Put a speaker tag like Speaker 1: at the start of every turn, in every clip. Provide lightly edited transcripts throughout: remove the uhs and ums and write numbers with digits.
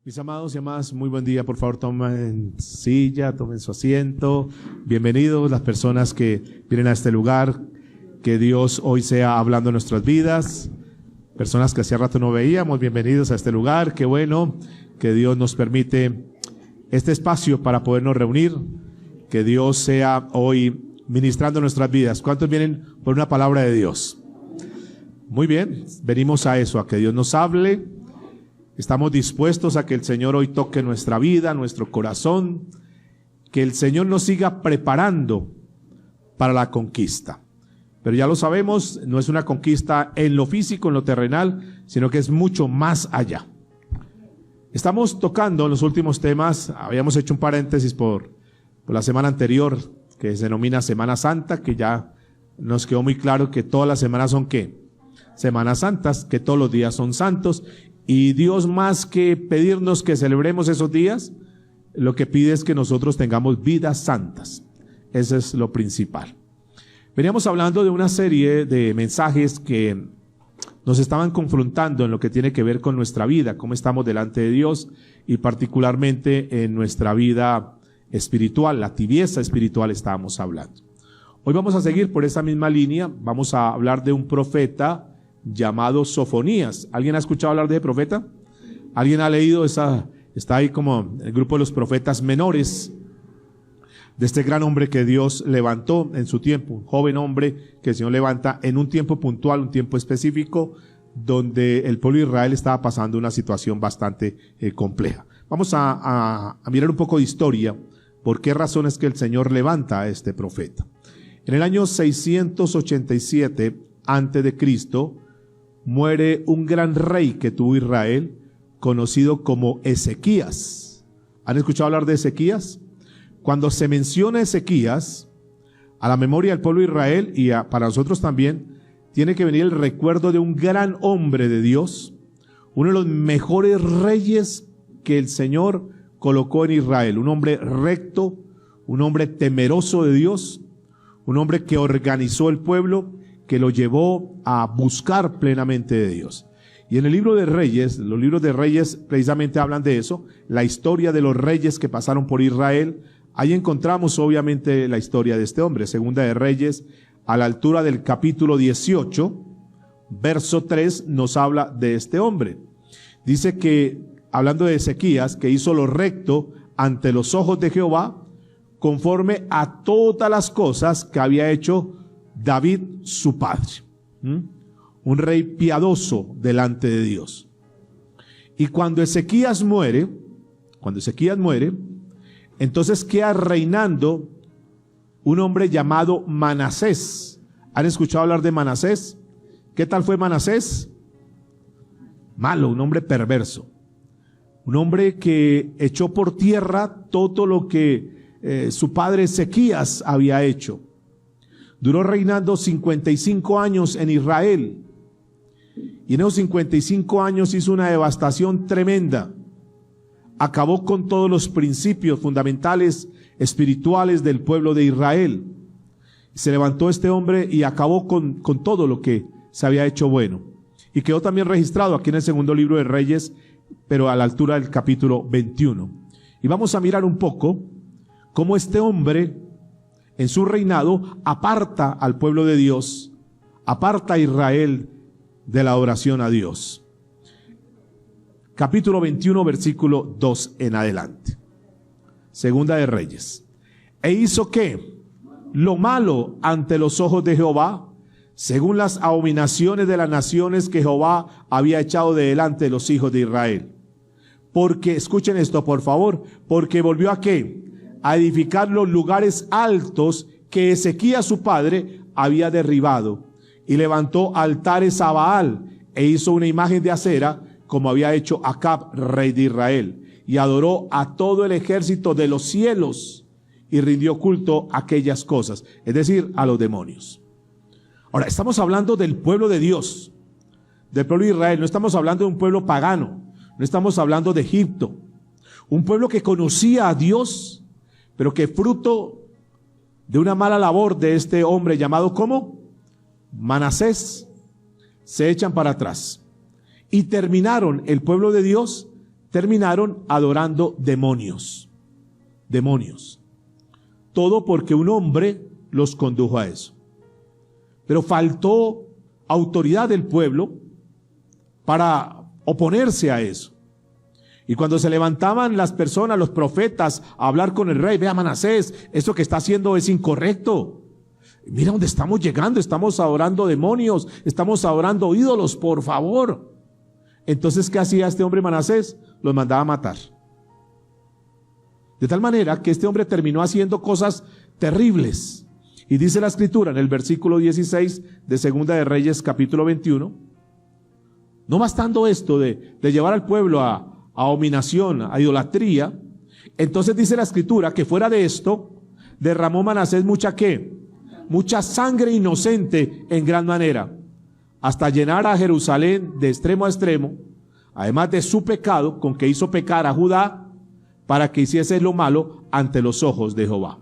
Speaker 1: Mis amados y amadas, muy buen día. Por favor, tomen silla, tomen su asiento. Bienvenidos las personas que vienen a este lugar. Que Dios hoy sea hablando en nuestras vidas. Personas que hacía rato no veíamos, bienvenidos a este lugar. Qué bueno que Dios nos permite este espacio para podernos reunir. Que Dios sea hoy ministrando nuestras vidas. ¿Cuántos vienen por una palabra de Dios? Muy bien, venimos a eso, a que Dios nos hable. Estamos dispuestos a que el Señor hoy toque nuestra vida, nuestro corazón, que el Señor nos siga preparando para la conquista. Pero ya lo sabemos, no es una conquista en lo físico, en lo terrenal, sino que es mucho más allá. Estamos tocando en los últimos temas, habíamos hecho un paréntesis por la semana anterior, que se denomina Semana Santa, que ya nos quedó muy claro que todas las semanas son ¿qué? Semanas Santas, que todos los días son santos. Y Dios, más que pedirnos que celebremos esos días, lo que pide es que nosotros tengamos vidas santas. Eso es lo principal. Veníamos hablando de una serie de mensajes que nos estaban confrontando en lo que tiene que ver con nuestra vida, cómo estamos delante de Dios y particularmente en nuestra vida espiritual, la tibieza espiritual estábamos hablando. Hoy vamos a seguir por esa misma línea, vamos a hablar de un profeta llamado Sofonías. ¿Alguien ha escuchado hablar de ese profeta? ¿Alguien ha leído está ahí como el grupo de los profetas menores de este gran hombre que Dios levantó en su tiempo, un joven hombre que el Señor levanta en un tiempo puntual, un tiempo específico, donde el pueblo de Israel estaba pasando una situación bastante compleja. Vamos a mirar un poco de historia, por qué razones que el Señor levanta a este profeta. En el año 687 antes de Cristo, muere un gran rey que tuvo Israel, conocido como Ezequías. ¿Han escuchado hablar de Ezequías? Cuando se menciona Ezequías, a la memoria del pueblo de Israel y para nosotros también, tiene que venir el recuerdo de un gran hombre de Dios, uno de los mejores reyes que el Señor colocó en Israel, un hombre recto, un hombre temeroso de Dios, un hombre que organizó el pueblo, que lo llevó a buscar plenamente de Dios. Y en el libro de Reyes, los libros de Reyes precisamente hablan de eso, la historia de los reyes que pasaron por Israel. Ahí encontramos obviamente la historia de este hombre. Segunda de Reyes, a la altura del capítulo 18, verso 3, nos habla de este hombre. Dice que, hablando de Ezequías, que hizo lo recto ante los ojos de Jehová, conforme a todas las cosas que había hecho David su padre, un rey piadoso delante de Dios. Y cuando Ezequías muere, entonces queda reinando un hombre llamado Manasés. ¿Han escuchado hablar de Manasés? ¿Qué tal fue Manasés? Malo, un hombre perverso, un hombre que echó por tierra todo lo que su padre Ezequías había hecho. Duró reinando 55 años en Israel. Y en esos 55 años hizo una devastación tremenda. Acabó con todos los principios fundamentales espirituales del pueblo de Israel. Se levantó este hombre y acabó con todo lo que se había hecho bueno. Y quedó también registrado aquí en el segundo libro de Reyes, pero a la altura del capítulo 21. Y vamos a mirar un poco cómo este hombre, en su reinado, aparta al pueblo de Dios, aparta a Israel de la adoración a Dios. Capítulo 21, versículo 2 en adelante. Segunda de Reyes. E hizo ¿qué? Lo malo ante los ojos de Jehová, según las abominaciones de las naciones que Jehová había echado de delante de los hijos de Israel. Porque, escuchen esto por favor, porque volvió a ¿qué? A edificar los lugares altos que Ezequías su padre había derribado, y levantó altares a Baal, e hizo una imagen de acera, como había hecho Acab, rey de Israel, y adoró a todo el ejército de los cielos, y rindió culto a aquellas cosas, es decir, a los demonios. Ahora, estamos hablando del pueblo de Dios, del pueblo de Israel, no estamos hablando de un pueblo pagano, no estamos hablando de Egipto, un pueblo que conocía a Dios, pero que fruto de una mala labor de este hombre llamado ¿cómo? Manasés, se echan para atrás. Y terminaron el pueblo de Dios terminaron adorando demonios. Demonios. Todo porque un hombre los condujo a eso. Pero faltó autoridad del pueblo para oponerse a eso. Y cuando se levantaban las personas, los profetas, a hablar con el rey, vea Manasés, esto que está haciendo es incorrecto. Mira dónde estamos llegando, estamos adorando demonios, estamos adorando ídolos, por favor. Entonces, ¿qué hacía este hombre Manasés? Los mandaba a matar. De tal manera que este hombre terminó haciendo cosas terribles. Y dice la Escritura en el versículo 16 de Segunda de Reyes, capítulo 21, no bastando esto de llevar al pueblo a abominación, a idolatría, entonces dice la Escritura que fuera de esto, derramó Manasés mucha ¿qué? Mucha sangre inocente en gran manera, hasta llenar a Jerusalén de extremo a extremo, además de su pecado con que hizo pecar a Judá, para que hiciese lo malo ante los ojos de Jehová.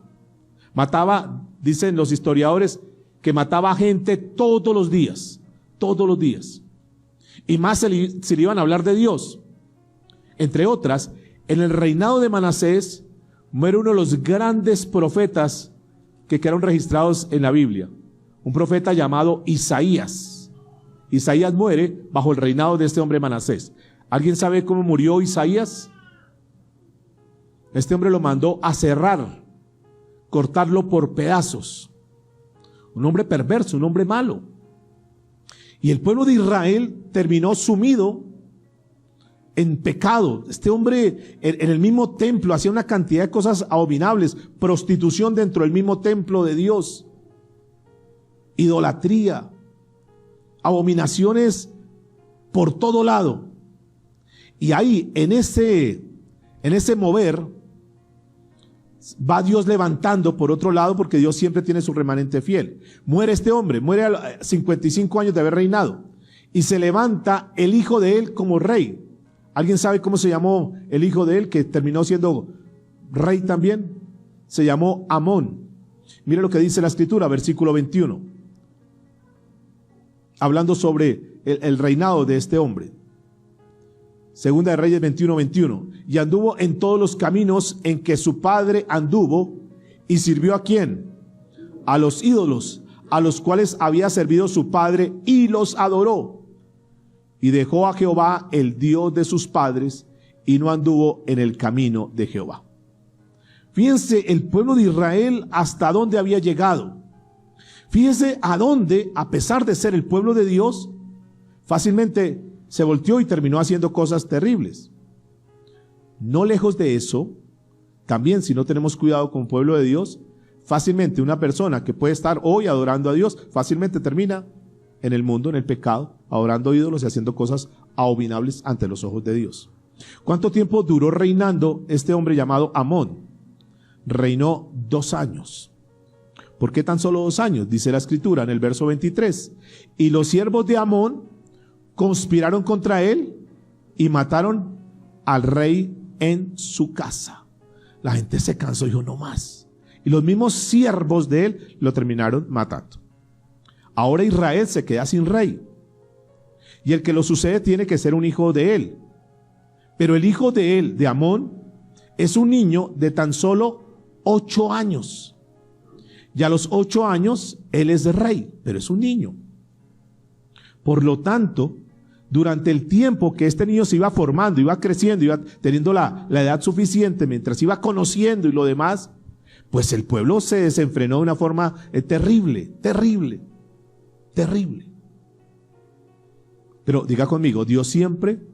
Speaker 1: Mataba, dicen los historiadores, que mataba gente todos los días, y más se le iban a hablar de Dios. Entre otras, en el reinado de Manasés muere uno de los grandes profetas que quedaron registrados en la Biblia, un profeta llamado Isaías. Isaías muere bajo el reinado de este hombre Manasés. ¿Alguien sabe cómo murió Isaías? Este hombre lo mandó a cerrar, cortarlo por pedazos. Un hombre perverso, un hombre malo. Y el pueblo de Israel terminó sumido en pecado. Este hombre en el mismo templo hacía una cantidad de cosas abominables, prostitución dentro del mismo templo de Dios, idolatría, abominaciones por todo lado. Y ahí en ese mover va Dios levantando por otro lado, porque Dios siempre tiene su remanente fiel. Muere este hombre, muere a 55 años de haber reinado, y se levanta el hijo de él como rey. ¿Alguien sabe cómo se llamó el hijo de él, que terminó siendo rey también? Se llamó Amón. Mire lo que dice la Escritura, versículo 21. Hablando sobre el reinado de este hombre. Segunda de Reyes 21:21. Y anduvo en todos los caminos en que su padre anduvo, y sirvió ¿a quién? A los ídolos, a los cuales había servido su padre, y los adoró. Y dejó a Jehová, el Dios de sus padres, y no anduvo en el camino de Jehová. Fíjense el pueblo de Israel hasta dónde había llegado. Fíjense a dónde, a pesar de ser el pueblo de Dios, fácilmente se volteó y terminó haciendo cosas terribles. No lejos de eso, también si no tenemos cuidado con el pueblo de Dios, fácilmente una persona que puede estar hoy adorando a Dios, fácilmente termina en el mundo, en el pecado, adorando ídolos y haciendo cosas abominables ante los ojos de Dios. ¿Cuánto tiempo duró reinando este hombre llamado Amón? Reinó 2 años. ¿Por qué tan solo 2 años? Dice la Escritura en el verso 23. Y los siervos de Amón conspiraron contra él y mataron al rey en su casa. La gente se cansó y dijo no más. Y los mismos siervos de él lo terminaron matando. Ahora Israel se queda sin rey. Y el que lo sucede tiene que ser un hijo de él. Pero el hijo de él, de Amón, es un niño de tan solo 8 años. Y a los 8 años él es rey, pero es un niño. Por lo tanto, durante el tiempo que este niño se iba formando, iba creciendo, iba teniendo la edad suficiente, mientras iba conociendo y lo demás, pues el pueblo se desenfrenó de una forma terrible. Pero diga conmigo, Dios siempre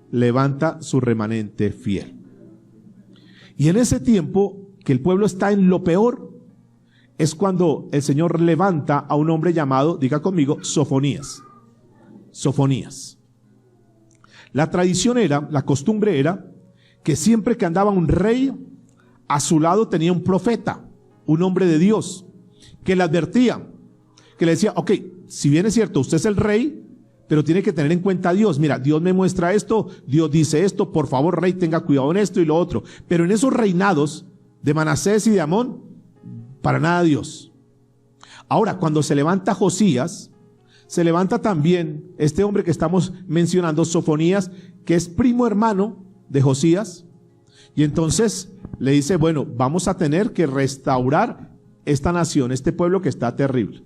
Speaker 1: levanta su remanente fiel. Y en ese tiempo que el pueblo está en lo peor, es cuando el Señor levanta a un hombre llamado, diga conmigo, Sofonías. Sofonías. La tradición era, la costumbre era, que siempre que andaba un rey, a su lado tenía un profeta, un hombre de Dios, que le advertía, que le decía, ok, si bien es cierto, usted es el rey, pero tiene que tener en cuenta a Dios. Mira, Dios me muestra esto, Dios dice esto, por favor, rey, tenga cuidado en esto y lo otro. Pero en esos reinados de Manasés y de Amón, para nada Dios. Ahora, cuando se levanta Josías, se levanta también este hombre que estamos mencionando, Sofonías, que es primo hermano de Josías. Y entonces le dice, bueno, vamos a tener que restaurar esta nación, este pueblo que está terrible.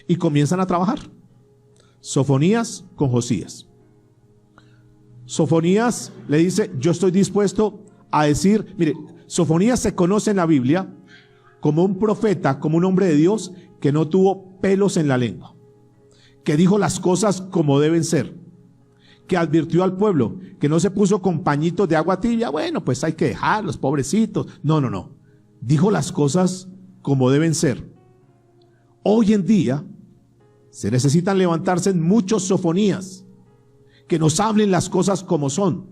Speaker 1: Y comienzan a trabajar. Sofonías con Josías. Sofonías le dice, yo estoy dispuesto a decir, mire, Sofonías se conoce en la Biblia como un profeta, como un hombre de Dios que no tuvo pelos en la lengua, que dijo las cosas como deben ser, que advirtió al pueblo, que no se puso con pañitos de agua tibia, bueno, pues hay que dejarlos, pobrecitos. No. Dijo las cosas como deben ser. Hoy en día se necesitan levantarse muchos Sofonías que nos hablen las cosas como son.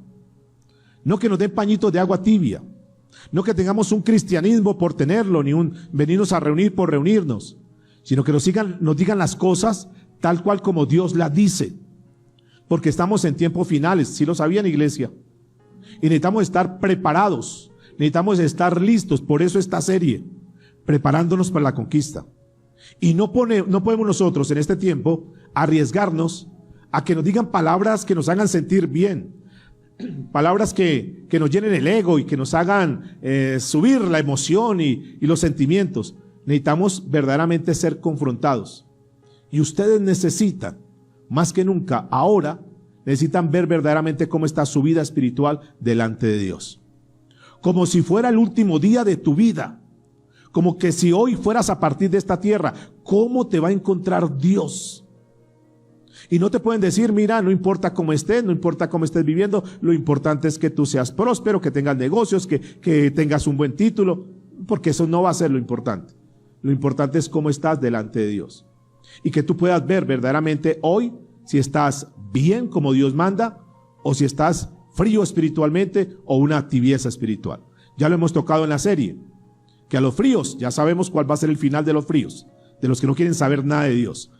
Speaker 1: No que nos den pañitos de agua tibia. No que tengamos un cristianismo por tenerlo, ni un venirnos a reunir por reunirnos, sino que nos digan las cosas tal cual como Dios las dice. Porque estamos en tiempos finales, si lo sabían, iglesia. Y necesitamos estar preparados, necesitamos estar listos. Por eso esta serie, preparándonos para la conquista. Y no podemos nosotros en este tiempo arriesgarnos a que nos digan palabras que nos hagan sentir bien. Palabras que nos llenen el ego y que nos hagan subir la emoción y los sentimientos. Necesitamos verdaderamente ser confrontados. Y ustedes necesitan, más que nunca, ahora, necesitan ver verdaderamente cómo está su vida espiritual delante de Dios. Como si fuera el último día de tu vida. Como que si hoy fueras a partir de esta tierra, ¿cómo te va a encontrar Dios? Y no te pueden decir, mira, no importa cómo estés, no importa cómo estés viviendo, lo importante es que tú seas próspero, que tengas negocios, que tengas un buen título, porque eso no va a ser lo importante. Lo importante es cómo estás delante de Dios. Y que tú puedas ver verdaderamente hoy si estás bien como Dios manda, o si estás frío espiritualmente o una tibieza espiritual. Ya lo hemos tocado en la serie, que a los fríos ya sabemos cuál va a ser el final de los fríos, de los que no quieren saber nada de Dios.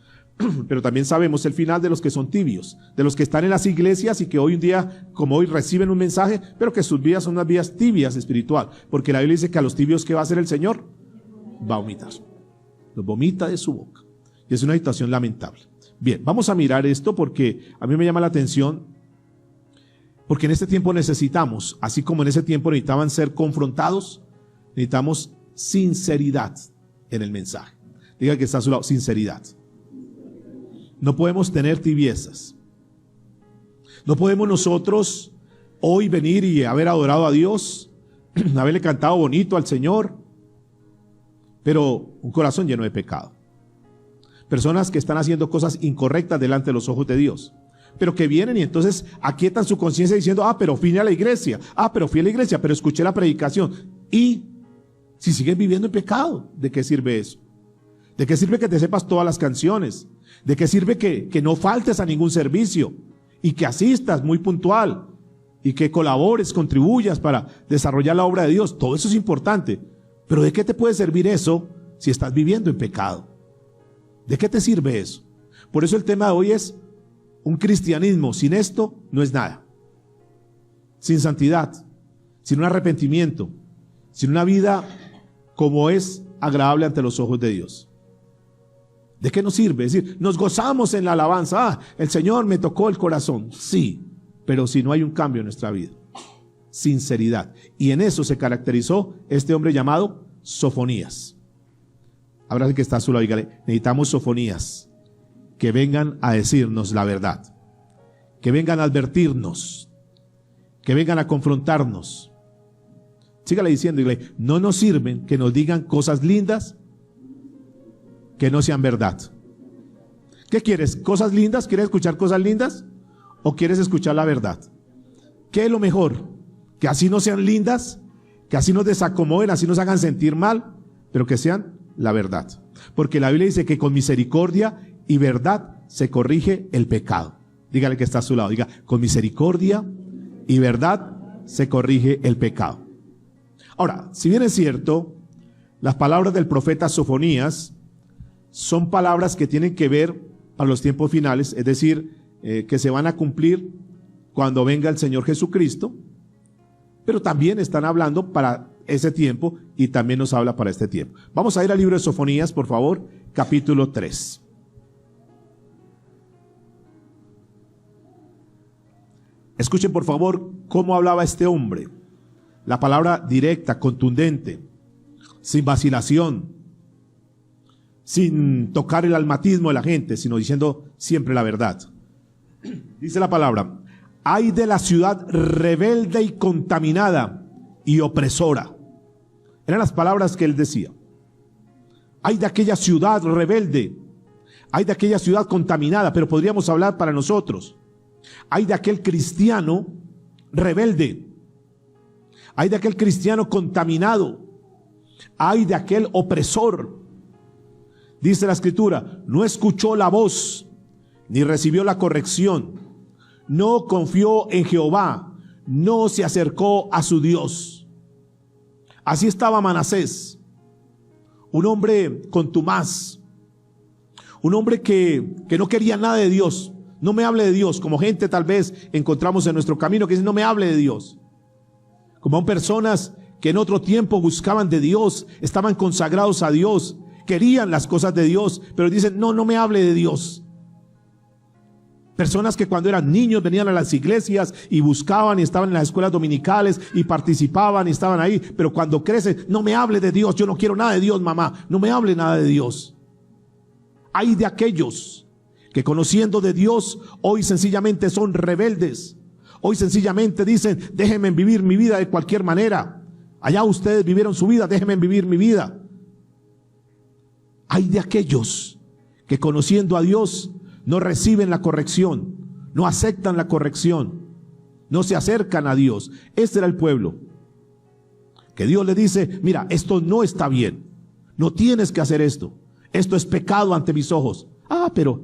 Speaker 1: Pero también sabemos el final de los que son tibios, de los que están en las iglesias y que hoy en día, como hoy, reciben un mensaje, pero que sus vidas son unas vidas tibias espiritual, porque la Biblia dice que a los tibios, ¿qué va a hacer el Señor? Va a vomitar. Los vomita de su boca. Y es una situación lamentable. Bien, vamos a mirar esto porque a mí me llama la atención, porque en este tiempo necesitamos, así como en ese tiempo necesitaban ser confrontados, necesitamos sinceridad en el mensaje. Diga que está a su lado, sinceridad. No podemos tener tibiezas. No podemos nosotros hoy venir y haber adorado a Dios, haberle cantado bonito al Señor, pero un corazón lleno de pecado. Personas que están haciendo cosas incorrectas delante de los ojos de Dios, pero que vienen y entonces aquietan su conciencia diciendo, pero fui a la iglesia, pero escuché la predicación. Y si sigues viviendo en pecado, ¿de qué sirve eso? ¿De qué sirve que te sepas todas las canciones? ¿De qué sirve que no faltes a ningún servicio y que asistas muy puntual y que colabores, contribuyas para desarrollar la obra de Dios? Todo eso es importante, pero ¿de qué te puede servir eso si estás viviendo en pecado? ¿De qué te sirve eso? Por eso el tema de hoy es un cristianismo sin esto no es nada. Sin santidad, sin un arrepentimiento, sin una vida como es agradable ante los ojos de Dios. ¿De qué nos sirve? Es decir, nos gozamos en la alabanza. El Señor me tocó el corazón. Sí, pero si no hay un cambio en nuestra vida. Sinceridad. Y en eso se caracterizó este hombre llamado Sofonías. Ahora que está a su lado, dígale, necesitamos Sofonías que vengan a decirnos la verdad, que vengan a advertirnos, que vengan a confrontarnos. Sígale diciendo, dígale, no nos sirven que nos digan cosas lindas que no sean verdad. ¿Qué quieres? ¿Cosas lindas? ¿Quieres escuchar cosas lindas? ¿O quieres escuchar la verdad? ¿Qué es lo mejor? Que así no sean lindas, que así nos desacomoden, así nos hagan sentir mal, pero que sean la verdad. Porque la Biblia dice que con misericordia y verdad se corrige el pecado. Dígale que está a su lado, diga, con misericordia y verdad se corrige el pecado. Ahora, si bien es cierto, las palabras del profeta Sofonías son palabras que tienen que ver para los tiempos finales, es decir, que se van a cumplir cuando venga el Señor Jesucristo, pero también están hablando para ese tiempo y también nos habla para este tiempo. Vamos a ir al libro de Sofonías, por favor, capítulo 3. Escuchen por favor ¿Cómo hablaba este hombre? La palabra directa, contundente, sin vacilación, sin tocar el almatismo de la gente, sino diciendo siempre la verdad. Dice la palabra: ay de la ciudad rebelde y contaminada y opresora. Eran las palabras que él decía. Ay de aquella ciudad rebelde, ay de aquella ciudad contaminada, pero podríamos hablar para nosotros. Ay de aquel cristiano rebelde, ay de aquel cristiano contaminado, ay de aquel opresor. Dice la escritura: no escuchó la voz, ni recibió la corrección, no confió en Jehová, no se acercó a su Dios. Así estaba Manasés, un hombre contumaz, un hombre que no quería nada de Dios. No me hable de Dios, como gente tal vez encontramos en nuestro camino que dice: no me hable de Dios. Como personas que en otro tiempo buscaban de Dios, estaban consagrados a Dios, querían las cosas de Dios, pero dicen: no me hable de Dios. Personas que cuando eran niños venían a las iglesias y buscaban y estaban en las escuelas dominicales y participaban y estaban ahí, pero cuando crecen: no me hable de Dios, yo no quiero nada de Dios, mamá, no me hable nada de Dios. Hay de aquellos que conociendo de Dios hoy sencillamente son rebeldes. Hoy sencillamente dicen: déjenme vivir mi vida de cualquier manera. Allá ustedes vivieron su vida, déjenme vivir mi vida. Hay de aquellos que conociendo a Dios no reciben la corrección, no aceptan la corrección, no se acercan a Dios. Este era el pueblo que Dios le dice: mira, esto no está bien, no tienes que hacer esto, esto es pecado ante mis ojos. Pero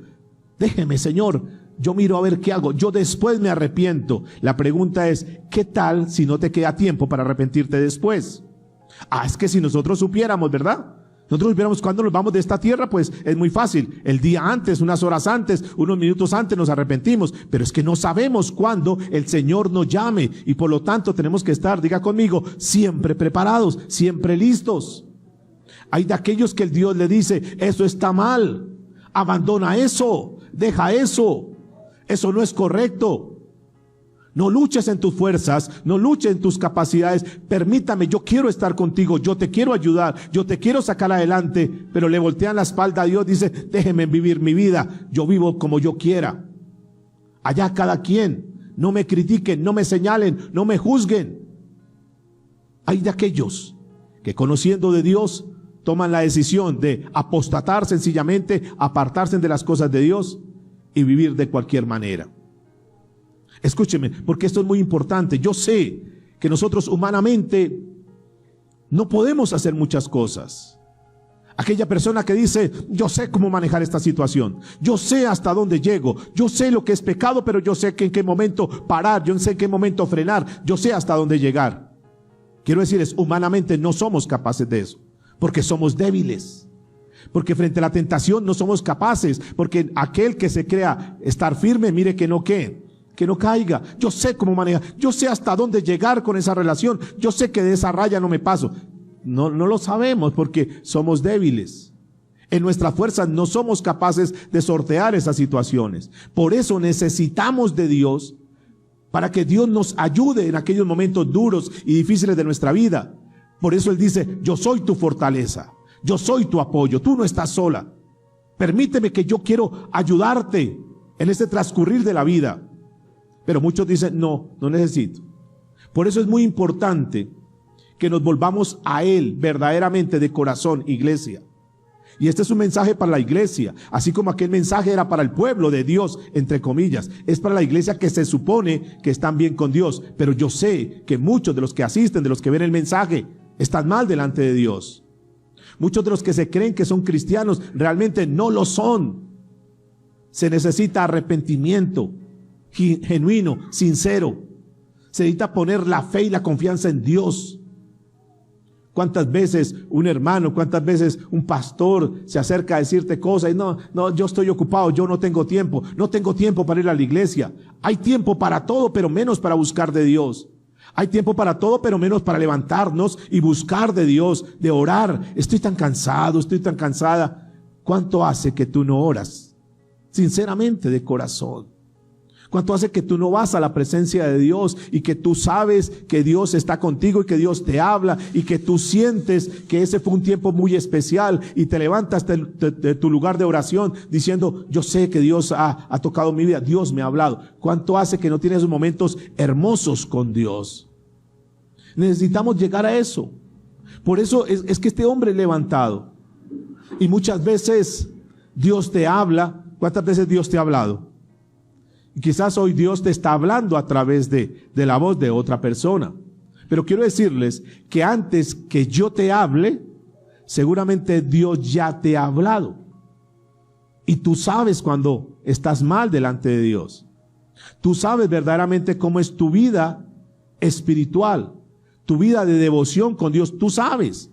Speaker 1: déjeme, Señor, yo miro a ver qué hago, yo después me arrepiento. La pregunta es: ¿qué tal si no te queda tiempo para arrepentirte después? Es que si nosotros supiéramos, ¿verdad? Nosotros supiéramos cuándo nos vamos de esta tierra, pues es muy fácil. El día antes, unas horas antes, unos minutos antes nos arrepentimos. Pero es que no sabemos cuándo el Señor nos llame. Y por lo tanto tenemos que estar, diga conmigo, siempre preparados, siempre listos. Hay de aquellos que el Dios le dice: eso está mal, abandona eso, deja eso, eso no es correcto. No luches en tus fuerzas, no luches en tus capacidades. Permítame, yo quiero estar contigo, yo te quiero ayudar, yo te quiero sacar adelante. Pero le voltean la espalda a Dios, dice: déjenme vivir mi vida, yo vivo como yo quiera. Allá cada quien, no me critiquen, no me señalen, no me juzguen. Hay de aquellos que conociendo de Dios toman la decisión de apostatar sencillamente, apartarse de las cosas de Dios y vivir de cualquier manera. Escúcheme, porque esto es muy importante. Yo sé que nosotros humanamente no podemos hacer muchas cosas. Aquella persona que dice: yo sé cómo manejar esta situación, yo sé hasta dónde llego, yo sé lo que es pecado, pero yo sé que en qué momento parar, yo sé en qué momento frenar, yo sé hasta dónde llegar. Quiero decirles, humanamente no somos capaces de eso, porque somos débiles. Porque frente a la tentación no somos capaces, porque aquel que se crea estar firme, mire que no caiga. Yo sé cómo manejar, yo sé hasta dónde llegar con esa relación, yo sé que de esa raya no me paso. No lo sabemos porque somos débiles. En nuestras fuerzas no somos capaces de sortear esas situaciones. Por eso necesitamos de Dios, para que Dios nos ayude en aquellos momentos duros y difíciles de nuestra vida. Por eso Él dice: yo soy tu fortaleza, yo soy tu apoyo, tú no estás sola. Permíteme, que yo quiero ayudarte en este transcurrir de la vida. Pero muchos dicen: no necesito. Por eso es muy importante que nos volvamos a Él verdaderamente de corazón, iglesia. Y este es un mensaje para la iglesia, así como aquel mensaje era para el pueblo de Dios, entre comillas. Es para la iglesia que se supone que están bien con Dios. Pero yo sé que muchos de los que asisten, de los que ven el mensaje, están mal delante de Dios. Muchos de los que se creen que son cristianos realmente no lo son. Se necesita arrepentimiento genuino, sincero. Se necesita poner la fe y la confianza en Dios. ¿Cuántas veces un hermano, cuántas veces un pastor se acerca a decirte cosas y no, yo estoy ocupado, yo no tengo tiempo para ir a la iglesia? Hay tiempo para todo, pero menos para buscar de Dios. Hay tiempo para todo, pero menos para levantarnos y buscar de Dios, de orar. Estoy tan cansado, estoy tan cansada. ¿Cuánto hace que tú no oras? Sinceramente, de corazón. ¿Cuánto hace que tú no vas a la presencia de Dios y que tú sabes que Dios está contigo y que Dios te habla y que tú sientes que ese fue un tiempo muy especial y te levantas de tu lugar de oración diciendo, yo sé que Dios ha tocado mi vida, Dios me ha hablado? ¿Cuánto hace que no tienes esos momentos hermosos con Dios? Necesitamos llegar a eso. Por eso es que este hombre es levantado. Y muchas veces Dios te habla. ¿Cuántas veces Dios te ha hablado? Y quizás hoy Dios te está hablando a través de la voz de otra persona. Pero quiero decirles que antes que yo te hable, seguramente Dios ya te ha hablado. Y tú sabes cuando estás mal delante de Dios. Tú sabes verdaderamente cómo es tu vida espiritual, tu vida de devoción con Dios. Tú sabes.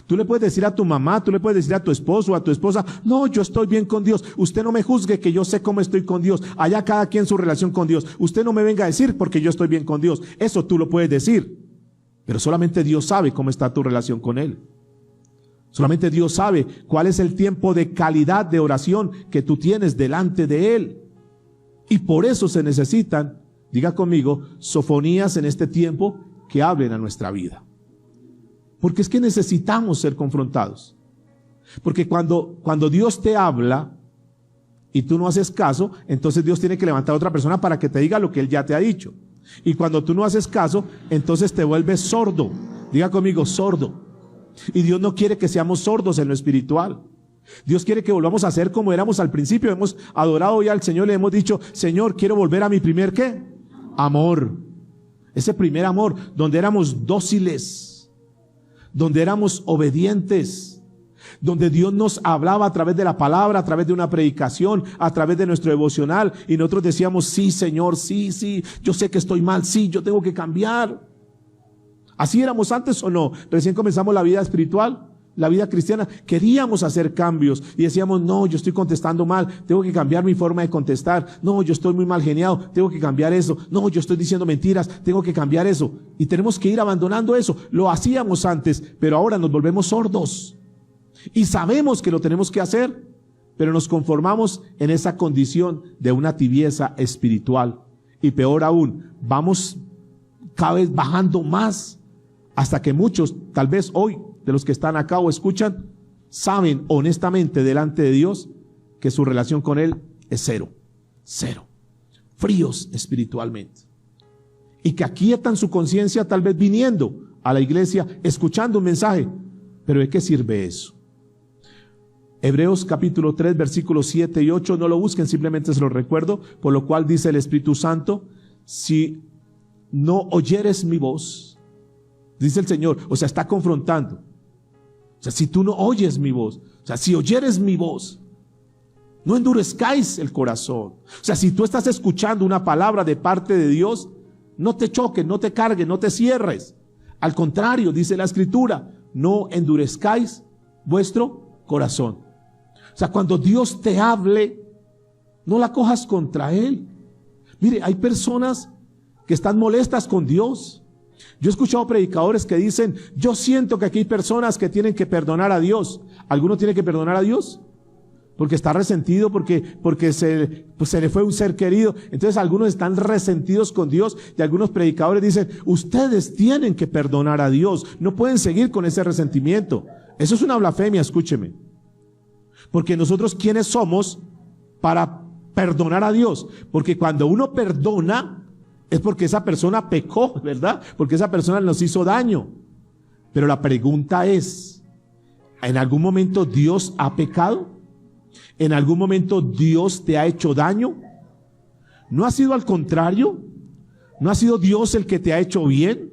Speaker 1: Tú le puedes decir a tu mamá, tú le puedes decir a tu esposo o a tu esposa, no, yo estoy bien con Dios. Usted no me juzgue que yo sé cómo estoy con Dios. Allá cada quien su relación con Dios. Usted no me venga a decir porque yo estoy bien con Dios. Eso tú lo puedes decir. Pero solamente Dios sabe cómo está tu relación con Él. Solamente Dios sabe cuál es el tiempo de calidad de oración que tú tienes delante de Él. Y por eso se necesitan, diga conmigo, sofonías en este tiempo que hablen a nuestra vida. Porque es que necesitamos ser confrontados. Porque cuando Dios te habla y tú no haces caso, entonces Dios tiene que levantar a otra persona para que te diga lo que Él ya te ha dicho. Y cuando tú no haces caso, entonces te vuelves sordo. Diga conmigo, sordo. Y Dios no quiere que seamos sordos en lo espiritual. Dios quiere que volvamos a ser como éramos al principio. Hemos adorado ya al Señor, le hemos dicho, Señor, quiero volver a mi primer ¿qué? Amor. Ese primer amor, donde éramos dóciles, donde éramos obedientes, donde Dios nos hablaba a través de la palabra, a través de una predicación, a través de nuestro devocional, y nosotros decíamos, sí Señor, sí, yo sé que estoy mal, sí, yo tengo que cambiar. ¿Así éramos antes o no? Recién comenzamos la vida espiritual, la vida cristiana, queríamos hacer cambios y decíamos, no, yo estoy contestando mal, tengo que cambiar mi forma de contestar, no, yo estoy muy mal geniado, tengo que cambiar eso, no, yo estoy diciendo mentiras, tengo que cambiar eso. Y tenemos que ir abandonando eso. Lo hacíamos antes, pero ahora nos volvemos sordos y sabemos que lo tenemos que hacer, pero nos conformamos en esa condición de una tibieza espiritual. Y peor aún, vamos cada vez bajando más hasta que muchos, tal vez hoy, de los que están acá o escuchan, saben honestamente delante de Dios que su relación con Él es cero. Fríos espiritualmente. Y que aquietan su conciencia tal vez viniendo a la iglesia, escuchando un mensaje. Pero ¿de qué sirve eso? Hebreos capítulo 3, versículos 7 y 8, no lo busquen, simplemente se lo recuerdo, por lo cual dice el Espíritu Santo, si no oyeres mi voz, dice el Señor, o sea, está confrontando. O sea, si tú no oyes mi voz, o sea, si oyeres mi voz, no endurezcáis el corazón. O sea, si tú estás escuchando una palabra de parte de Dios, no te choques, no te cargues, no te cierres. Al contrario, dice la Escritura, no endurezcáis vuestro corazón. O sea, cuando Dios te hable, no la cojas contra Él. Mire, hay personas que están molestas con Dios. Yo he escuchado predicadores que dicen, yo siento que aquí hay personas que tienen que perdonar a Dios. ¿Alguno tiene que perdonar a Dios? Porque está resentido, porque se le fue un ser querido. Entonces algunos están resentidos con Dios y algunos predicadores dicen, ustedes tienen que perdonar a Dios. No pueden seguir con ese resentimiento. Eso es una blasfemia, escúcheme. Porque nosotros, ¿quiénes somos para perdonar a Dios? Porque cuando uno perdona, es porque esa persona pecó, ¿verdad? Porque esa persona nos hizo daño. Pero la pregunta es, ¿en algún momento Dios ha pecado? ¿En algún momento Dios te ha hecho daño? ¿No ha sido al contrario? ¿No ha sido Dios el que te ha hecho bien?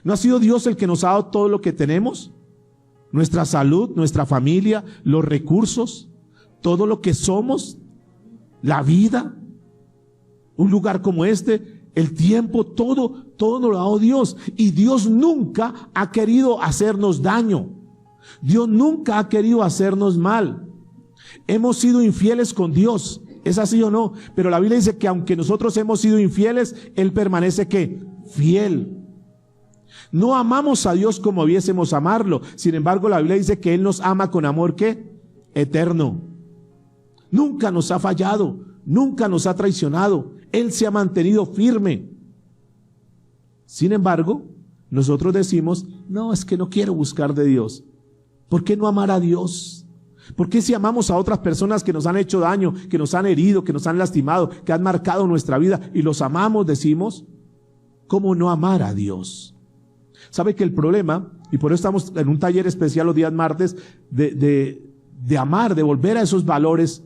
Speaker 1: ¿No ha sido Dios el que nos ha dado todo lo que tenemos? Nuestra salud, nuestra familia, los recursos, todo lo que somos, la vida, un lugar como este, el tiempo, todo nos lo ha dado Dios. Y Dios nunca ha querido hacernos daño. Dios nunca ha querido hacernos mal. Hemos sido infieles con Dios, ¿es así o no? Pero la Biblia dice que aunque nosotros hemos sido infieles, Él permanece ¿qué? Fiel. No amamos a Dios como debiésemos amarlo. Sin embargo, la Biblia dice que Él nos ama con amor ¿qué? Eterno. Nunca nos ha fallado, nunca nos ha traicionado. Él se ha mantenido firme. Sin embargo, nosotros decimos, no, es que no quiero buscar de Dios. ¿Por qué no amar a Dios? ¿Por qué si amamos a otras personas que nos han hecho daño, que nos han herido, que nos han lastimado, que han marcado nuestra vida y los amamos, decimos, ¿cómo no amar a Dios? ¿Sabe que el problema, y por eso estamos en un taller especial los días martes, de amar, de volver a esos valores,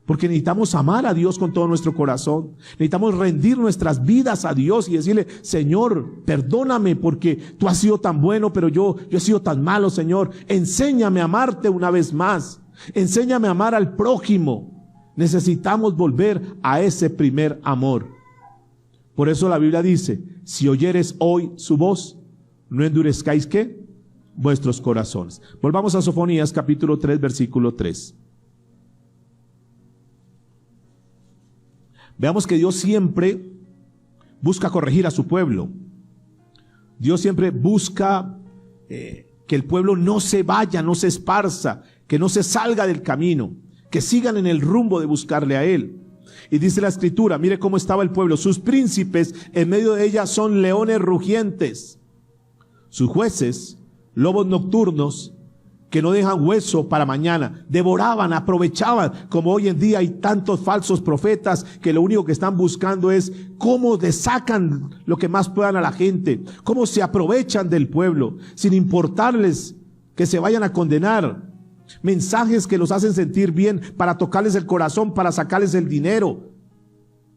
Speaker 1: porque necesitamos amar a Dios con todo nuestro corazón, necesitamos rendir nuestras vidas a Dios y decirle, Señor, perdóname porque tú has sido tan bueno, pero yo he sido tan malo, Señor, enséñame a amarte una vez más, enséñame a amar al prójimo. Necesitamos volver a ese primer amor. Por eso la Biblia dice, si oyeres hoy su voz, no endurezcáis ¿qué? Vuestros corazones. Volvamos a Sofonías capítulo 3, versículo 3. Veamos que Dios siempre busca corregir a su pueblo. Dios siempre busca que el pueblo no se vaya, no se esparza, que no se salga del camino, que sigan en el rumbo de buscarle a Él. Y dice la Escritura, mire cómo estaba el pueblo. Sus príncipes en medio de ella son leones rugientes. Sus jueces, lobos nocturnos, que no dejan hueso para mañana, devoraban, aprovechaban, como hoy en día hay tantos falsos profetas que lo único que están buscando es cómo le sacan lo que más puedan a la gente, cómo se aprovechan del pueblo, sin importarles que se vayan a condenar, mensajes que los hacen sentir bien para tocarles el corazón, para sacarles el dinero,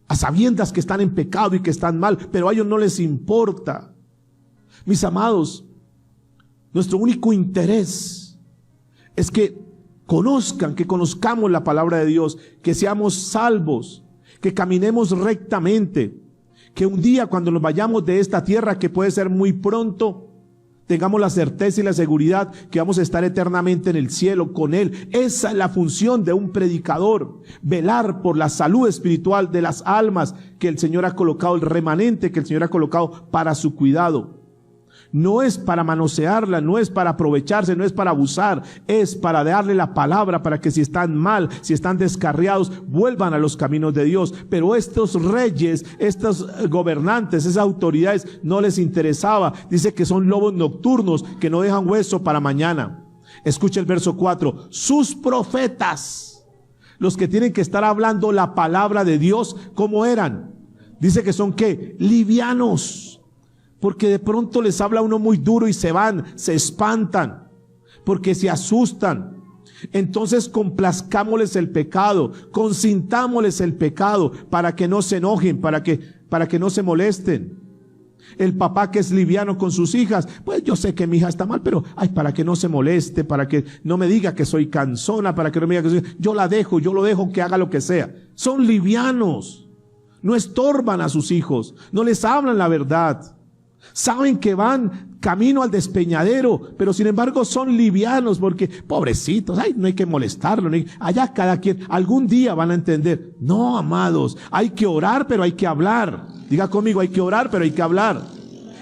Speaker 1: a sabiendas que están en pecado y que están mal, pero a ellos no les importa. Mis amados, nuestro único interés es que conozcamos la palabra de Dios, que seamos salvos, que caminemos rectamente, que un día cuando nos vayamos de esta tierra, que puede ser muy pronto, tengamos la certeza y la seguridad que vamos a estar eternamente en el cielo con Él. Esa es la función de un predicador, velar por la salud espiritual de las almas que el Señor ha colocado, el remanente que el Señor ha colocado para su cuidado. No es para manosearla, no es para aprovecharse, no es para abusar, es para darle la palabra para que si están mal, si están descarriados, vuelvan a los caminos de Dios. Pero estos reyes, estos gobernantes, esas autoridades no les interesaba. Dice que son lobos nocturnos que no dejan hueso para mañana. Escucha el verso 4. Sus profetas, los que tienen que estar hablando la palabra de Dios, ¿cómo eran? Dice que son ¿qué? Livianos. Porque de pronto les habla uno muy duro y se van, se espantan, porque se asustan. Entonces complazcámosles el pecado, consintámosles el pecado para que no se enojen, para que no se molesten. El papá que es liviano con sus hijas, pues yo sé que mi hija está mal, pero para que no se moleste, para que no me diga que soy cansona, para que no me diga que soy, yo lo dejo que haga lo que sea. Son livianos, no estorban a sus hijos, no les hablan la verdad. Saben que van camino al despeñadero, pero sin embargo son livianos porque, pobrecitos, no hay que molestarlo, allá cada quien, algún día van a entender. No, amados, hay que orar, pero hay que hablar. Diga conmigo, hay que orar, pero hay que hablar.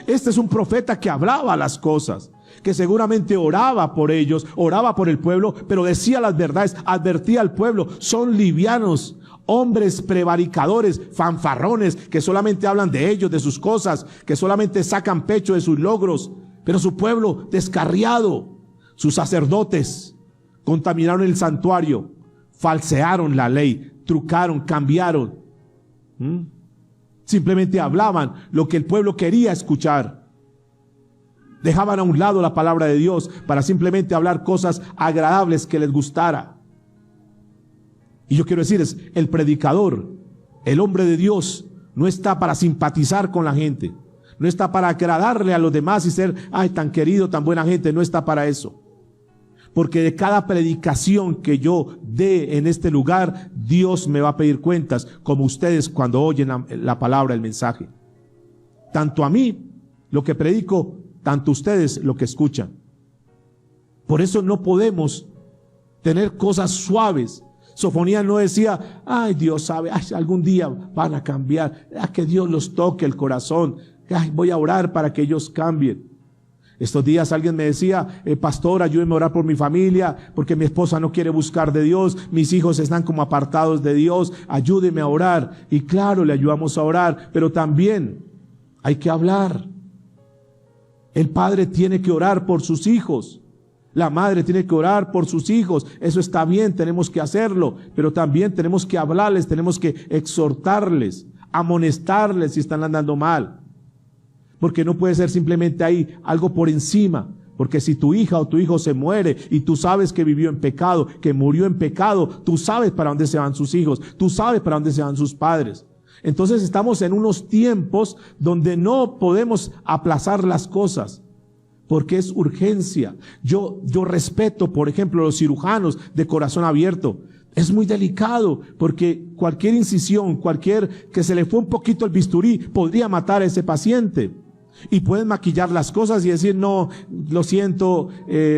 Speaker 1: Este es un profeta que hablaba las cosas, que seguramente oraba por ellos, oraba por el pueblo, pero decía las verdades, advertía al pueblo. Son livianos, hombres prevaricadores, fanfarrones, que solamente hablan de ellos, de sus cosas, que solamente sacan pecho de sus logros. Pero su pueblo descarriado, sus sacerdotes contaminaron el santuario, falsearon la ley, trucaron, cambiaron. Simplemente hablaban lo que el pueblo quería escuchar. Dejaban a un lado la palabra de Dios para simplemente hablar cosas agradables que les gustara. Y yo quiero decirles, el predicador, el hombre de Dios, no está para simpatizar con la gente, no está para agradarle a los demás y ser, tan querido, tan buena gente, no está para eso. Porque de cada predicación que yo dé en este lugar, Dios me va a pedir cuentas, como ustedes cuando oyen la palabra, el mensaje. Tanto a mí, lo que predico, tanto ustedes lo que escuchan. Por eso no podemos tener cosas suaves. Sofonías no decía, Dios sabe, algún día van a cambiar, que Dios los toque el corazón, voy a orar para que ellos cambien. Estos días alguien me decía, pastor, ayúdeme a orar por mi familia, porque mi esposa no quiere buscar de Dios, mis hijos están como apartados de Dios, ayúdeme a orar. Y claro, le ayudamos a orar, pero también hay que hablar. El padre tiene que orar por sus hijos. La madre tiene que orar por sus hijos. Eso está bien, tenemos que hacerlo, pero también tenemos que hablarles, tenemos que exhortarles, amonestarles si están andando mal. Porque no puede ser simplemente ahí algo por encima. Porque si tu hija o tu hijo se muere y tú sabes que vivió en pecado, que murió en pecado, tú sabes para dónde se van sus hijos, tú sabes para dónde se van sus padres. Entonces estamos en unos tiempos donde no podemos aplazar las cosas, porque es urgencia. Yo respeto, por ejemplo, a los cirujanos de corazón abierto. Es muy delicado, porque cualquier incisión, que se le fue un poquito el bisturí, podría matar a ese paciente. Y pueden maquillar las cosas y decir, no, lo siento,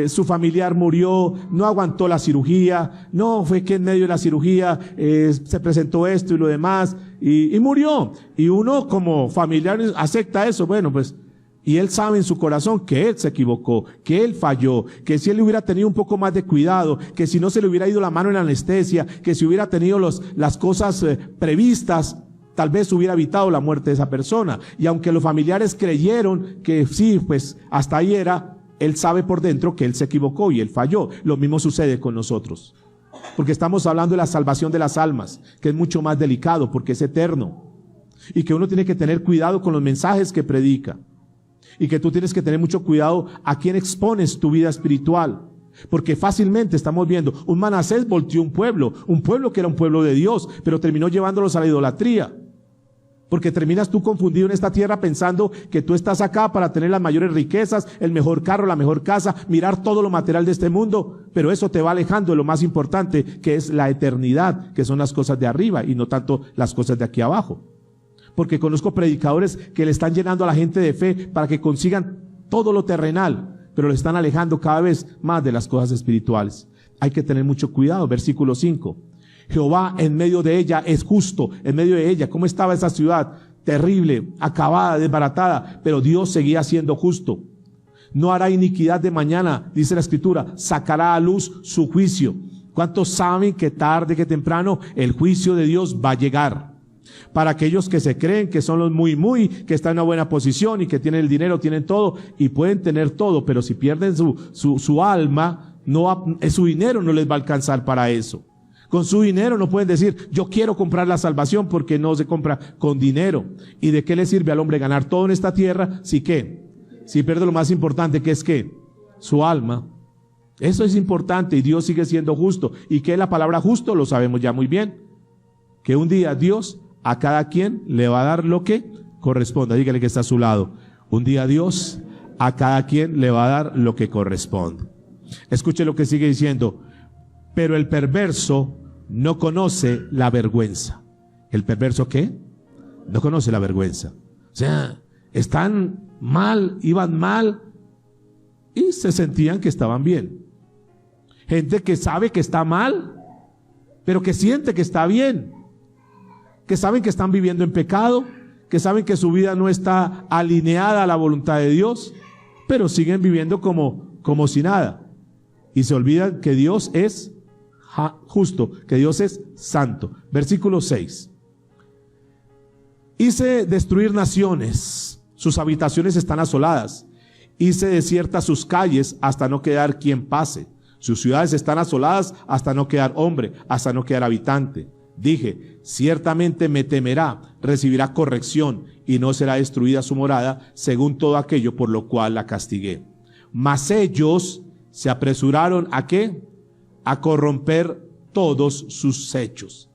Speaker 1: su familiar murió, no aguantó la cirugía, no, fue que en medio de la cirugía se presentó esto y lo demás, y murió. Y uno como familiar acepta eso, bueno, pues, y él sabe en su corazón que él se equivocó, que él falló, que si él hubiera tenido un poco más de cuidado, que si no se le hubiera ido la mano en la anestesia, que si hubiera tenido las cosas previstas, tal vez hubiera evitado la muerte de esa persona. Y aunque los familiares creyeron que sí, pues hasta ahí era, él sabe por dentro que él se equivocó y él falló. Lo mismo sucede con nosotros. Porque estamos hablando de la salvación de las almas, que es mucho más delicado porque es eterno. Y que uno tiene que tener cuidado con los mensajes que predica. Y que tú tienes que tener mucho cuidado a quién expones tu vida espiritual. Porque fácilmente estamos viendo, un Manasés volteó un pueblo que era un pueblo de Dios, pero terminó llevándolos a la idolatría. Porque terminas tú confundido en esta tierra pensando que tú estás acá para tener las mayores riquezas, el mejor carro, la mejor casa, mirar todo lo material de este mundo, pero eso te va alejando de lo más importante, que es la eternidad, que son las cosas de arriba y no tanto las cosas de aquí abajo. Porque conozco predicadores que le están llenando a la gente de fe para que consigan todo lo terrenal, pero le están alejando cada vez más de las cosas espirituales. Hay que tener mucho cuidado. Versículo 5. Jehová en medio de ella es justo, en medio de ella. ¿Cómo estaba esa ciudad? Terrible, acabada, desbaratada, pero Dios seguía siendo justo. No hará iniquidad de mañana, dice la Escritura, sacará a luz su juicio. ¿Cuántos saben que tarde que temprano el juicio de Dios va a llegar? Para aquellos que se creen que son los muy, que están en una buena posición y que tienen el dinero, tienen todo y pueden tener todo, pero si pierden su alma, su dinero no les va a alcanzar para eso. Con su dinero no pueden decir, yo quiero comprar la salvación, porque no se compra con dinero. ¿Y de qué le sirve al hombre ganar todo en esta tierra? Si pierde lo más importante, que es ¿qué? Su alma. Eso es importante y Dios sigue siendo justo. ¿Y qué es la palabra justo? Lo sabemos ya muy bien. Que un día Dios a cada quien le va a dar lo que corresponda. Dígale que está a su lado. Un día Dios a cada quien le va a dar lo que corresponde. Escuche lo que sigue diciendo. Pero el perverso no conoce la vergüenza. ¿El perverso qué? No conoce la vergüenza. O sea, están mal, iban mal y se sentían que estaban bien. Gente que sabe que está mal, pero que siente que está bien. Que saben que están viviendo en pecado, que saben que su vida no está alineada a la voluntad de Dios, pero siguen viviendo como si nada. Y se olvidan que Dios es justo, que Dios es santo. Versículo 6. Hice destruir naciones, sus habitaciones están asoladas. Hice desiertas sus calles hasta no quedar quien pase. Sus ciudades están asoladas hasta no quedar hombre, hasta no quedar habitante. Dije, ciertamente me temerá, recibirá corrección y no será destruida su morada, según todo aquello por lo cual la castigué. Mas ellos se apresuraron ¿a qué? A corromper todos sus hechos.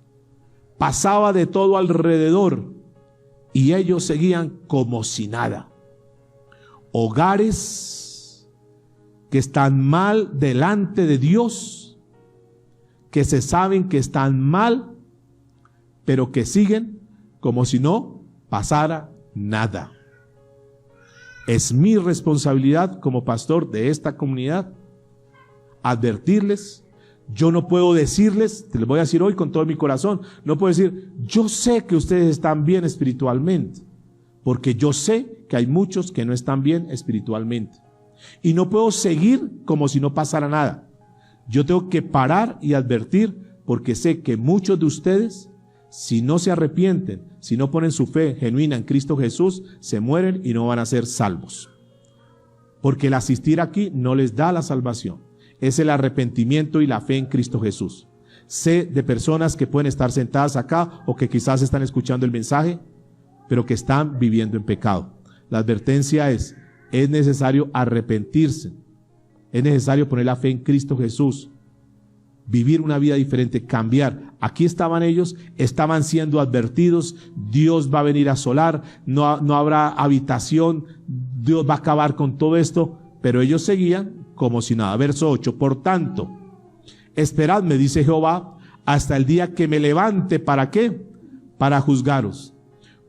Speaker 1: Pasaba de todo alrededor y ellos seguían como si nada. Hogares que están mal delante de Dios, que se saben que están mal, pero que siguen como si no pasara nada. Es mi responsabilidad como pastor de esta comunidad advertirles. Yo no puedo decirles, te lo voy a decir hoy con todo mi corazón, no puedo decir, yo sé que ustedes están bien espiritualmente, porque yo sé que hay muchos que no están bien espiritualmente. Y no puedo seguir como si no pasara nada. Yo tengo que parar y advertir, porque sé que muchos de ustedes, si no se arrepienten, si no ponen su fe genuina en Cristo Jesús, se mueren y no van a ser salvos. Porque el asistir aquí no les da la salvación. Es el arrepentimiento y la fe en Cristo Jesús. Sé de personas que pueden estar sentadas acá o que quizás están escuchando el mensaje, pero que están viviendo en pecado. La advertencia es necesario arrepentirse. Es necesario poner la fe en Cristo Jesús. Vivir una vida diferente, cambiar. Aquí estaban ellos, estaban siendo advertidos. Dios va a venir a asolar, no habrá habitación, Dios va a acabar con todo esto, pero ellos seguían como si nada. Verso 8, por tanto, esperadme, dice Jehová, hasta el día que me levante. ¿Para qué? Para juzgaros.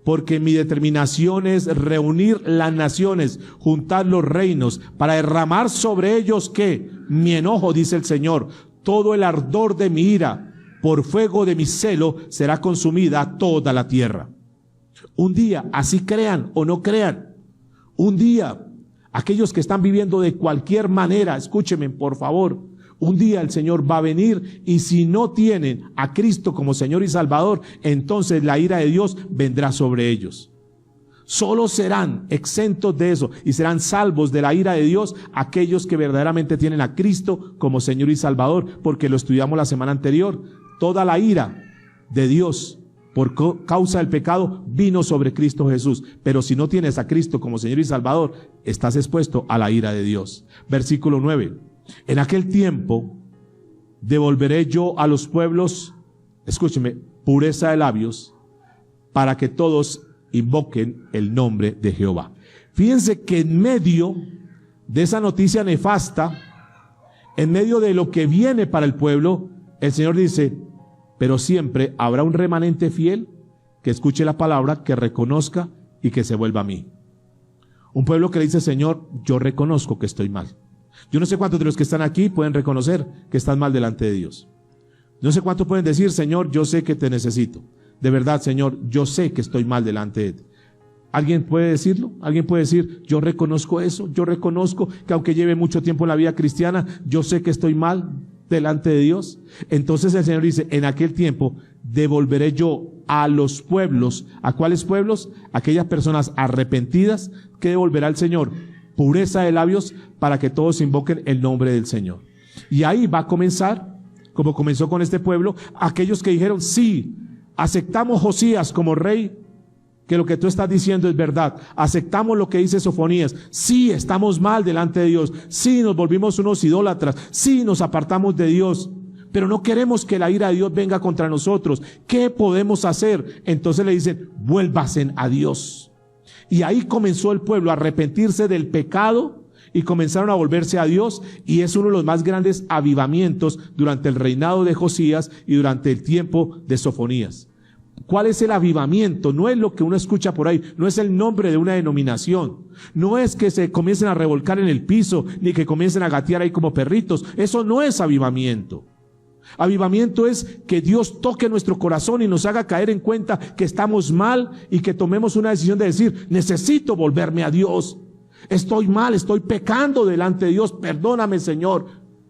Speaker 1: Porque mi determinación es reunir las naciones, juntar los reinos, para derramar sobre ellos, ¿qué? Mi enojo, dice el Señor. Todo el ardor de mi ira, por fuego de mi celo, será consumida toda la tierra. Un día, así crean o no crean, un día, aquellos que están viviendo de cualquier manera, escúchenme por favor, un día el Señor va a venir, y si no tienen a Cristo como Señor y Salvador, entonces la ira de Dios vendrá sobre ellos. Solo serán exentos de eso y serán salvos de la ira de Dios aquellos que verdaderamente tienen a Cristo como Señor y Salvador, porque lo estudiamos la semana anterior. Toda la ira de Dios por causa del pecado vino sobre Cristo Jesús, pero si no tienes a Cristo como Señor y Salvador, estás expuesto a la ira de Dios. Versículo 9. En aquel tiempo devolveré yo a los pueblos, escúcheme, pureza de labios, para que todos invoquen el nombre de Jehová. Fíjense que en medio de esa noticia nefasta, en medio de lo que viene para el pueblo, el Señor dice, pero siempre habrá un remanente fiel que escuche la palabra, que reconozca y que se vuelva a mí. Un pueblo que le dice, Señor, yo reconozco que estoy mal. Yo no sé cuántos de los que están aquí pueden reconocer que están mal delante de Dios. No sé cuántos pueden decir, Señor, yo sé que te necesito. De verdad, Señor, yo sé que estoy mal delante de ti. ¿Alguien puede decirlo? ¿Alguien puede decir, yo reconozco eso? Yo reconozco que aunque lleve mucho tiempo en la vida cristiana, yo sé que estoy mal delante de Dios. Entonces el Señor dice, en aquel tiempo devolveré yo a los pueblos. ¿A cuáles pueblos? Aquellas personas arrepentidas que devolverá el Señor. Pureza de labios, para que todos invoquen el nombre del Señor. Y ahí va a comenzar, como comenzó con este pueblo, aquellos que dijeron, sí, aceptamos Josías como rey, que lo que tú estás diciendo es verdad. Aceptamos lo que dice Sofonías. Sí, estamos mal delante de Dios. Sí, nos volvimos unos idólatras. Sí, nos apartamos de Dios. Pero no queremos que la ira de Dios venga contra nosotros. ¿Qué podemos hacer? Entonces le dicen, vuélvasen a Dios. Y ahí comenzó el pueblo a arrepentirse del pecado y comenzaron a volverse a Dios, y es uno de los más grandes avivamientos durante el reinado de Josías y durante el tiempo de Sofonías. ¿Cuál es el avivamiento? No es lo que uno escucha por ahí, no es el nombre de una denominación, no es que se comiencen a revolcar en el piso, ni que comiencen a gatear ahí como perritos. Eso no es avivamiento. Avivamiento es que Dios toque nuestro corazón y nos haga caer en cuenta que estamos mal y que tomemos una decisión de decir, necesito volverme a Dios. Estoy mal, estoy pecando delante de Dios, perdóname, Señor,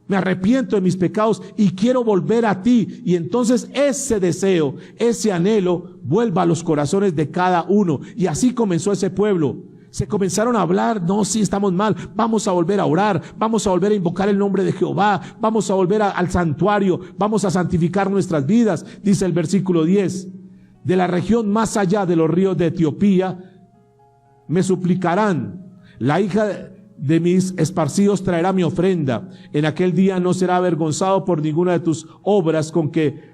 Speaker 1: me arrepiento de mis pecados y quiero volver a ti. Y entonces ese deseo, ese anhelo vuelva a los corazones de cada uno. Y así comenzó ese pueblo. Se comenzaron a hablar, no, sí, estamos mal, vamos a volver a orar, vamos a volver a invocar el nombre de Jehová, vamos a volver al santuario, vamos a santificar nuestras vidas. Dice el versículo 10, de la región más allá de los ríos de Etiopía me suplicarán, la hija de mis esparcidos traerá mi ofrenda. En aquel día no será avergonzado por ninguna de tus obras con que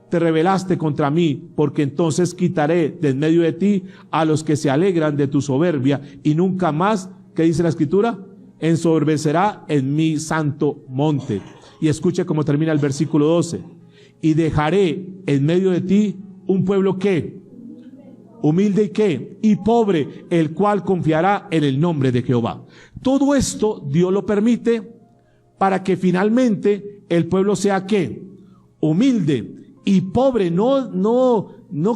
Speaker 1: te rebelaste contra mí, porque entonces quitaré de en medio de ti a los que se alegran de tu soberbia, y nunca más, ¿qué dice la Escritura? Ensoberbecerá en mi santo monte. Y escuche cómo termina el versículo 12. Y dejaré en medio de ti un pueblo que humilde y qué, y pobre, el cual confiará en el nombre de Jehová. Todo esto Dios lo permite para que finalmente el pueblo sea ¿qué? Humilde y pobre, no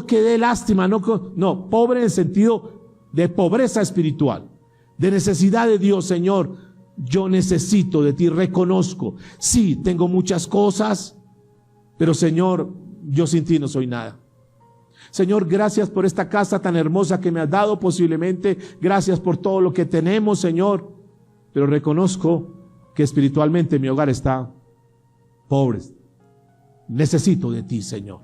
Speaker 1: que dé lástima, no, pobre en el sentido de pobreza espiritual, de necesidad de Dios. Señor, yo necesito de ti, reconozco, sí, tengo muchas cosas, pero Señor, yo sin ti no soy nada. Señor, gracias por esta casa tan hermosa que me has dado posiblemente, gracias por todo lo que tenemos, Señor, pero reconozco que espiritualmente mi hogar está pobre. Necesito de ti, Señor.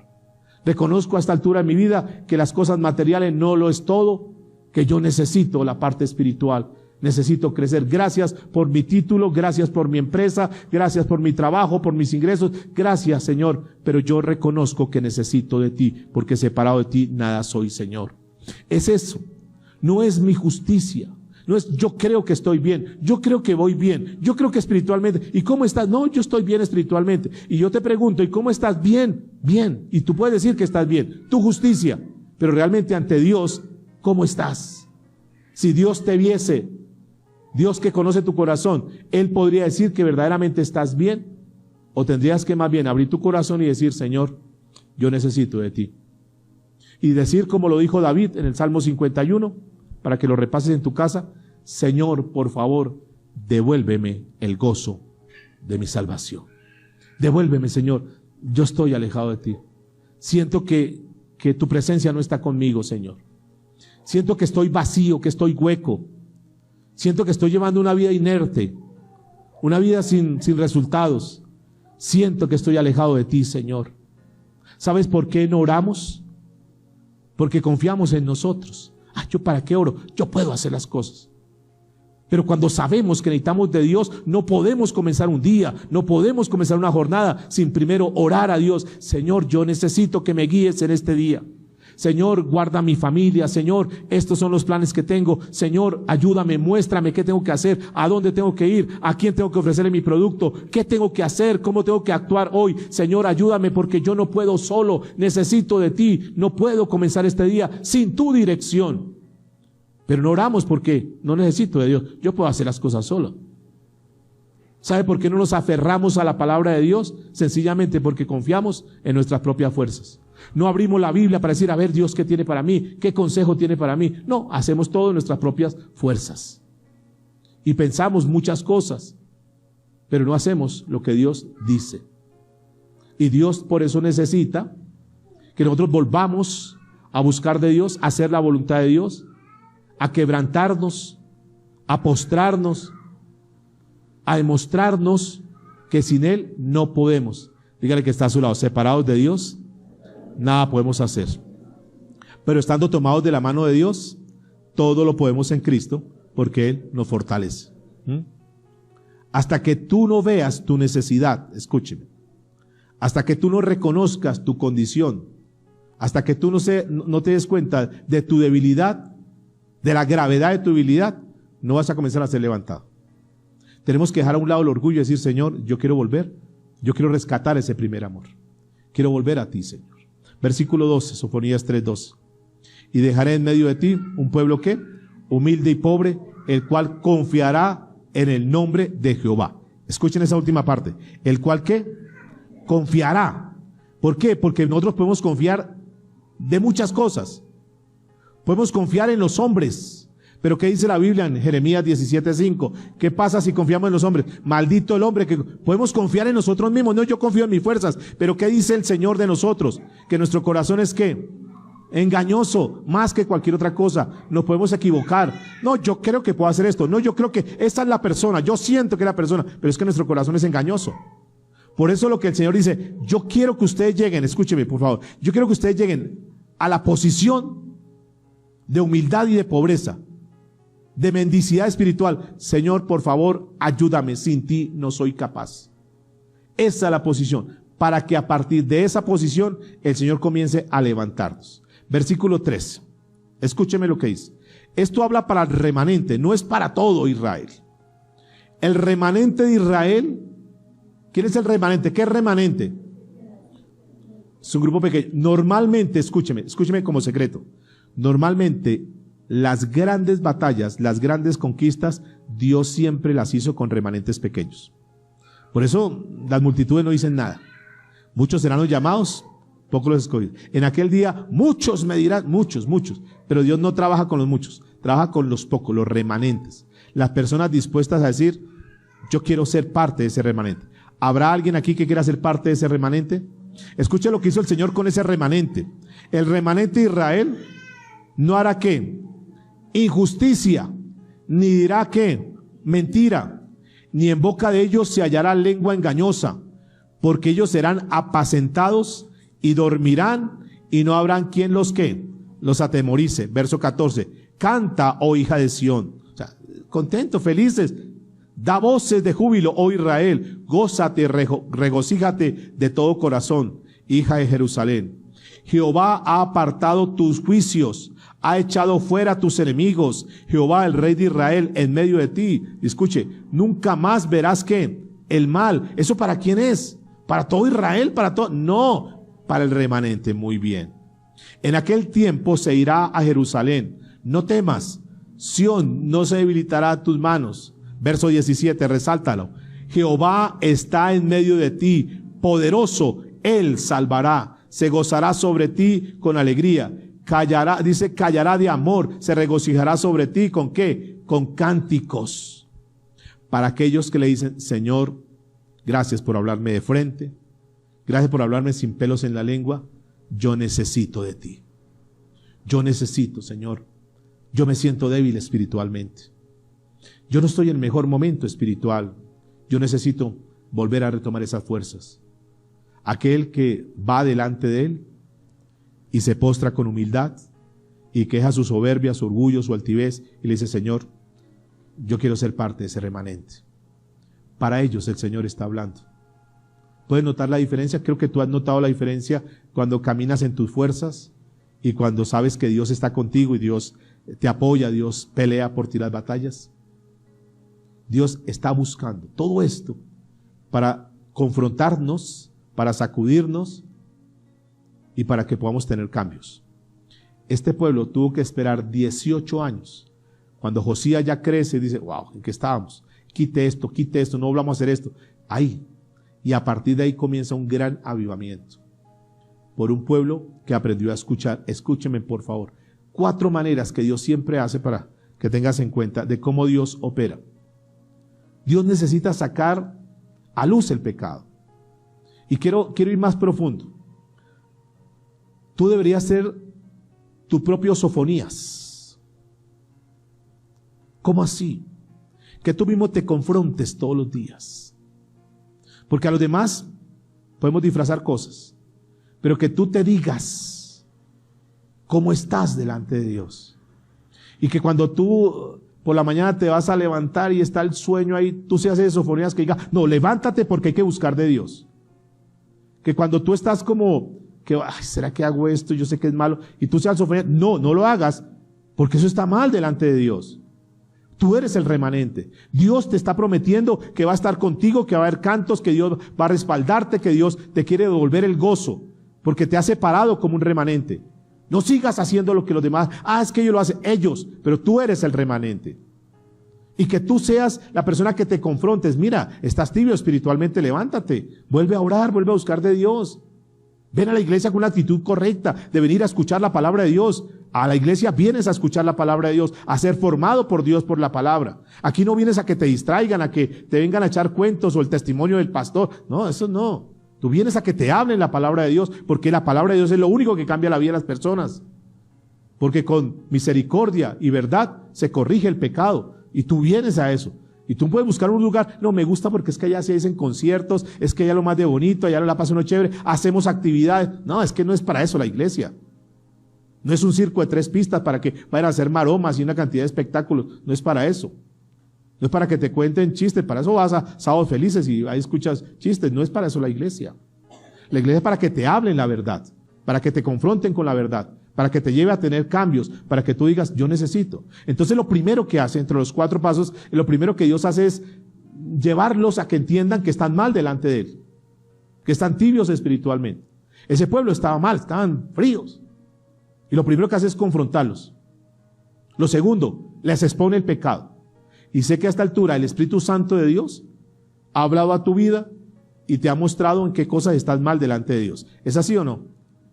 Speaker 1: Reconozco a esta altura de mi vida que las cosas materiales no lo es todo, que yo necesito la parte espiritual. Necesito crecer. Gracias por mi título, gracias por mi empresa, gracias por mi trabajo, por mis ingresos. Gracias, Señor, pero yo reconozco que necesito de ti, porque separado de ti nada soy, Señor. Es eso. No es mi justicia. No es yo creo que estoy bien, yo creo que voy bien, yo creo que espiritualmente. ¿Y cómo estás? No, yo estoy bien espiritualmente. Y yo te pregunto, ¿y cómo estás? Bien, bien. Y tú puedes decir que estás bien, tu justicia. Pero realmente ante Dios, ¿cómo estás? Si Dios te viese, Dios que conoce tu corazón, Él podría decir que verdaderamente estás bien. O tendrías que más bien abrir tu corazón y decir, Señor, yo necesito de ti. Y decir como lo dijo David en el Salmo 51, para que lo repases en tu casa, Señor, por favor, devuélveme el gozo de mi salvación. Devuélveme, Señor, yo estoy alejado de ti. Siento que tu presencia no está conmigo, Señor. Siento que estoy vacío, que estoy hueco. Siento que estoy llevando una vida inerte, una vida sin resultados. Siento que estoy alejado de ti, Señor. ¿Sabes por qué no oramos? Porque confiamos en nosotros. ¿Yo para qué oro? Yo puedo hacer las cosas. Pero cuando sabemos que necesitamos de Dios, no podemos comenzar un día, no podemos comenzar una jornada sin primero orar a Dios. Señor, yo necesito que me guíes en este día. Señor, guarda mi familia. Señor, estos son los planes que tengo. Señor, ayúdame, muéstrame qué tengo que hacer, a dónde tengo que ir, a quién tengo que ofrecerle mi producto, qué tengo que hacer, cómo tengo que actuar hoy. Señor, ayúdame porque yo no puedo solo, necesito de ti. No puedo comenzar este día sin tu dirección. Pero no oramos porque no necesito de Dios. Yo puedo hacer las cosas solo. ¿Sabe por qué no nos aferramos a la palabra de Dios? Sencillamente porque confiamos en nuestras propias fuerzas. No abrimos la Biblia para decir, a ver, Dios, ¿qué tiene para mí? ¿Qué consejo tiene para mí? No, hacemos todo en nuestras propias fuerzas. Y pensamos muchas cosas, pero no hacemos lo que Dios dice. Y Dios por eso necesita que nosotros volvamos a buscar de Dios, a hacer la voluntad de Dios, a quebrantarnos, a postrarnos, a demostrarnos que sin Él no podemos. Dígale que está a su lado, separados de Dios, nada podemos hacer. Pero estando tomados de la mano de Dios, todo lo podemos en Cristo, porque Él nos fortalece. Hasta que tú no veas tu necesidad, escúcheme, hasta que tú no reconozcas tu condición, hasta que tú no te des cuenta de tu debilidad, de la gravedad de tu debilidad, no vas a comenzar a ser levantado. Tenemos que dejar a un lado el orgullo y decir, Señor, yo quiero volver, yo quiero rescatar ese primer amor. Quiero volver a ti, Señor. Versículo 12, Sofonías 3:12. Y dejaré en medio de ti un pueblo que, humilde y pobre, el cual confiará en el nombre de Jehová. Escuchen esa última parte. El cual ¿qué? Confiará. ¿Por qué? Porque nosotros podemos confiar de muchas cosas. Podemos confiar en los hombres. Pero ¿qué dice la Biblia en Jeremías 17:5? ¿Qué pasa si confiamos en los hombres? Maldito el hombre que podemos confiar en nosotros mismos. No, yo confío en mis fuerzas. Pero ¿qué dice el Señor de nosotros? Que nuestro corazón es ¿qué? Engañoso, más que cualquier otra cosa. Nos podemos equivocar. No, yo creo que puedo hacer esto. No, yo creo que esta es la persona. Yo siento que es la persona. Pero es que nuestro corazón es engañoso. Por eso lo que el Señor dice, yo quiero que ustedes lleguen, escúcheme por favor, yo quiero que ustedes lleguen a la posición de humildad y de pobreza, de mendicidad espiritual. Señor, por favor, ayúdame, sin ti no soy capaz. Esa es la posición, para que a partir de esa posición el Señor comience a levantarnos. Versículo 3, escúcheme lo que dice. Esto habla para el remanente, no es para todo Israel. El remanente de Israel, ¿quién es el remanente? ¿Qué es remanente? Es un grupo pequeño. Normalmente, escúcheme como secreto, normalmente las grandes batallas, las grandes conquistas, Dios siempre las hizo con remanentes pequeños. Por eso las multitudes no dicen nada. Muchos serán los llamados, pocos los escogidos. En aquel día muchos me dirán, muchos, pero Dios no trabaja con los muchos, trabaja con los pocos, los remanentes. Las personas dispuestas a decir, Yo quiero ser parte de ese remanente. ¿Habrá alguien aquí que quiera ser parte de ese remanente? Escuche lo que hizo el Señor con ese remanente. El remanente de Israel no hará ¿qué? Injusticia, ni dirá ¿qué? Mentira, ni en boca de ellos se hallará lengua engañosa, porque ellos serán apacentados y dormirán, y no habrán quien los ¿qué? Los atemorice. Verso 14. Canta, oh hija de Sión. O sea, contentos, felices. Da voces de júbilo, oh Israel. Gózate, regocíjate de todo corazón, hija de Jerusalén. Jehová ha apartado tus juicios, ha echado fuera tus enemigos. Jehová, el Rey de Israel, en medio de ti. Escuche, nunca más verás ¿qué? El mal. ¿Eso para quién es? ¿Para todo Israel? ¿Para todo? No, para el remanente. Muy bien. En aquel tiempo se irá a Jerusalén. No temas, Sión no se debilitará a tus manos. Verso 17, resáltalo. Jehová está en medio de ti, poderoso, Él salvará. Se gozará sobre ti con alegría. Callará, dice, callará de amor, se regocijará sobre ti. ¿Con qué? Con cánticos. Para aquellos que le dicen, Señor, gracias por hablarme de frente. Gracias por hablarme sin pelos en la lengua. Yo necesito de ti. Yo necesito, Señor. Yo me siento débil espiritualmente. Yo no estoy en el mejor momento espiritual. Yo necesito volver a retomar esas fuerzas. Aquel que va delante de Él y se postra con humildad y queja su soberbia, su orgullo, su altivez y le dice, Señor, yo quiero ser parte de ese remanente. Para ellos el Señor está hablando. ¿Puedes notar la diferencia? Creo que tú has notado la diferencia cuando caminas en tus fuerzas y cuando sabes que Dios está contigo y Dios te apoya, Dios pelea por ti las batallas. Dios está buscando todo esto para confrontarnos, para sacudirnos y para que podamos tener cambios. Este pueblo tuvo que esperar 18 años. Cuando Josías ya crece y dice, wow, ¿en qué estábamos? Quite esto, no volvamos a hacer esto. Ahí. Y a partir de ahí comienza un gran avivamiento. Por un pueblo que aprendió a escuchar. Escúcheme por favor. 4 maneras que Dios siempre hace para que tengas en cuenta de cómo Dios opera. Dios necesita sacar a luz el pecado. Y quiero ir más profundo. Tú deberías ser tu propio Sofonías. ¿Cómo así? Que tú mismo te confrontes todos los días. Porque a los demás podemos disfrazar cosas, pero que tú te digas cómo estás delante de Dios. Y que cuando tú por la mañana te vas a levantar y está el sueño ahí, tú seas de Sofonías que diga, no, levántate porque hay que buscar de Dios. Que cuando tú estás como, que, ay, ¿será que hago esto? Yo sé que es malo. Y tú seas Sofonías, no lo hagas, porque eso está mal delante de Dios. Tú eres el remanente. Dios te está prometiendo que va a estar contigo, que va a haber cantos, que Dios va a respaldarte, que Dios te quiere devolver el gozo, porque te ha separado como un remanente. No sigas haciendo lo que los demás, es que ellos lo hacen, ellos, pero tú eres el remanente. Y que tú seas la persona que te confrontes. Mira, estás tibio espiritualmente, levántate, vuelve a orar, vuelve a buscar de Dios. Ven a la iglesia con una actitud correcta de venir a escuchar la palabra de Dios. A la iglesia vienes a escuchar la palabra de Dios, a ser formado por Dios por la palabra. Aquí no vienes a que te distraigan, a que te vengan a echar cuentos o el testimonio del pastor. No, eso no. Tú vienes a que te hablen la palabra de Dios, porque la palabra de Dios es lo único que cambia la vida de las personas. Porque con misericordia y verdad se corrige el pecado. Y tú vienes a eso. Y tú puedes buscar un lugar, no, me gusta porque es que allá se hacen conciertos, es que allá lo más de bonito, allá la pasa uno chévere, hacemos actividades. No, es que no es para eso la iglesia. No es un circo de 3 pistas para que vayan a hacer maromas y una cantidad de espectáculos. No es para eso. No es para que te cuenten chistes, para eso vas a Sábados Felices y ahí escuchas chistes. No es para eso la iglesia. La iglesia es para que te hablen la verdad, para que te confronten con la verdad, para que te lleve a tener cambios, para que tú digas, yo necesito. Entonces lo primero que hace, entre los 4 pasos, lo primero que Dios hace es llevarlos a que entiendan que están mal delante de Él, que están tibios espiritualmente. Ese pueblo estaba mal, estaban fríos. Y lo primero que hace es confrontarlos. Lo segundo, les expone el pecado. Y sé que a esta altura el Espíritu Santo de Dios ha hablado a tu vida y te ha mostrado en qué cosas estás mal delante de Dios. ¿Es así o no?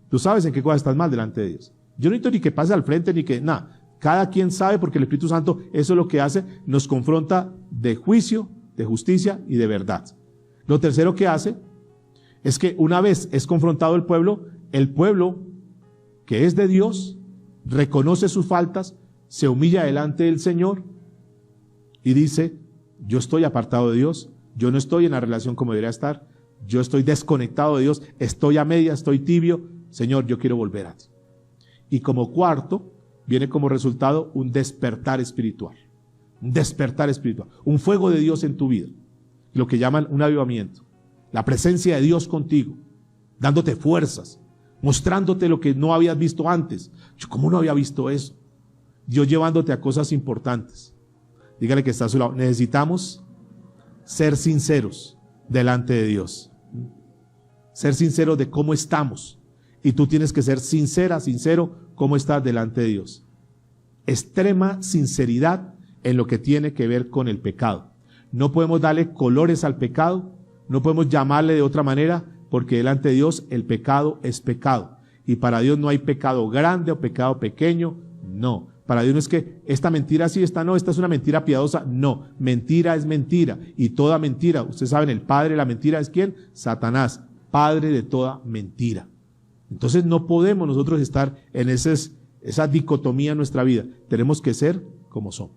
Speaker 1: Tú sabes en qué cosas estás mal delante de Dios. Yo no necesito ni que pase al frente ni que nada. Cada quien sabe porque el Espíritu Santo eso es lo que hace. Nos confronta de juicio, de justicia y de verdad. Lo tercero que hace es que una vez es confrontado el pueblo que es de Dios, reconoce sus faltas, se humilla delante del Señor y dice: yo estoy apartado de Dios, yo no estoy en la relación como debería estar, yo estoy desconectado de Dios, estoy a media, estoy tibio, Señor, yo quiero volver a ti. Y como cuarto, viene como resultado un despertar espiritual, un fuego de Dios en tu vida, lo que llaman un avivamiento, la presencia de Dios contigo, dándote fuerzas, mostrándote lo que no habías visto antes. ¿Cómo no había visto eso? Dios llevándote a cosas importantes. Dígale que está a su lado: necesitamos ser sinceros delante de Dios, ser sinceros de cómo estamos, y tú tienes que ser sincero cómo estás delante de Dios. Extrema sinceridad en lo que tiene que ver con el pecado. No podemos darle colores al pecado, no podemos llamarle de otra manera, porque delante de Dios el pecado es pecado, y para Dios no hay pecado grande o pecado pequeño. No, para Dios no es que esta mentira sí, esta no, esta es una mentira piadosa. No, mentira es mentira, y toda mentira, ustedes saben, el padre de la mentira es ¿quién? Satanás, padre de toda mentira. Entonces no podemos nosotros estar en esa dicotomía en nuestra vida. Tenemos que ser como somos.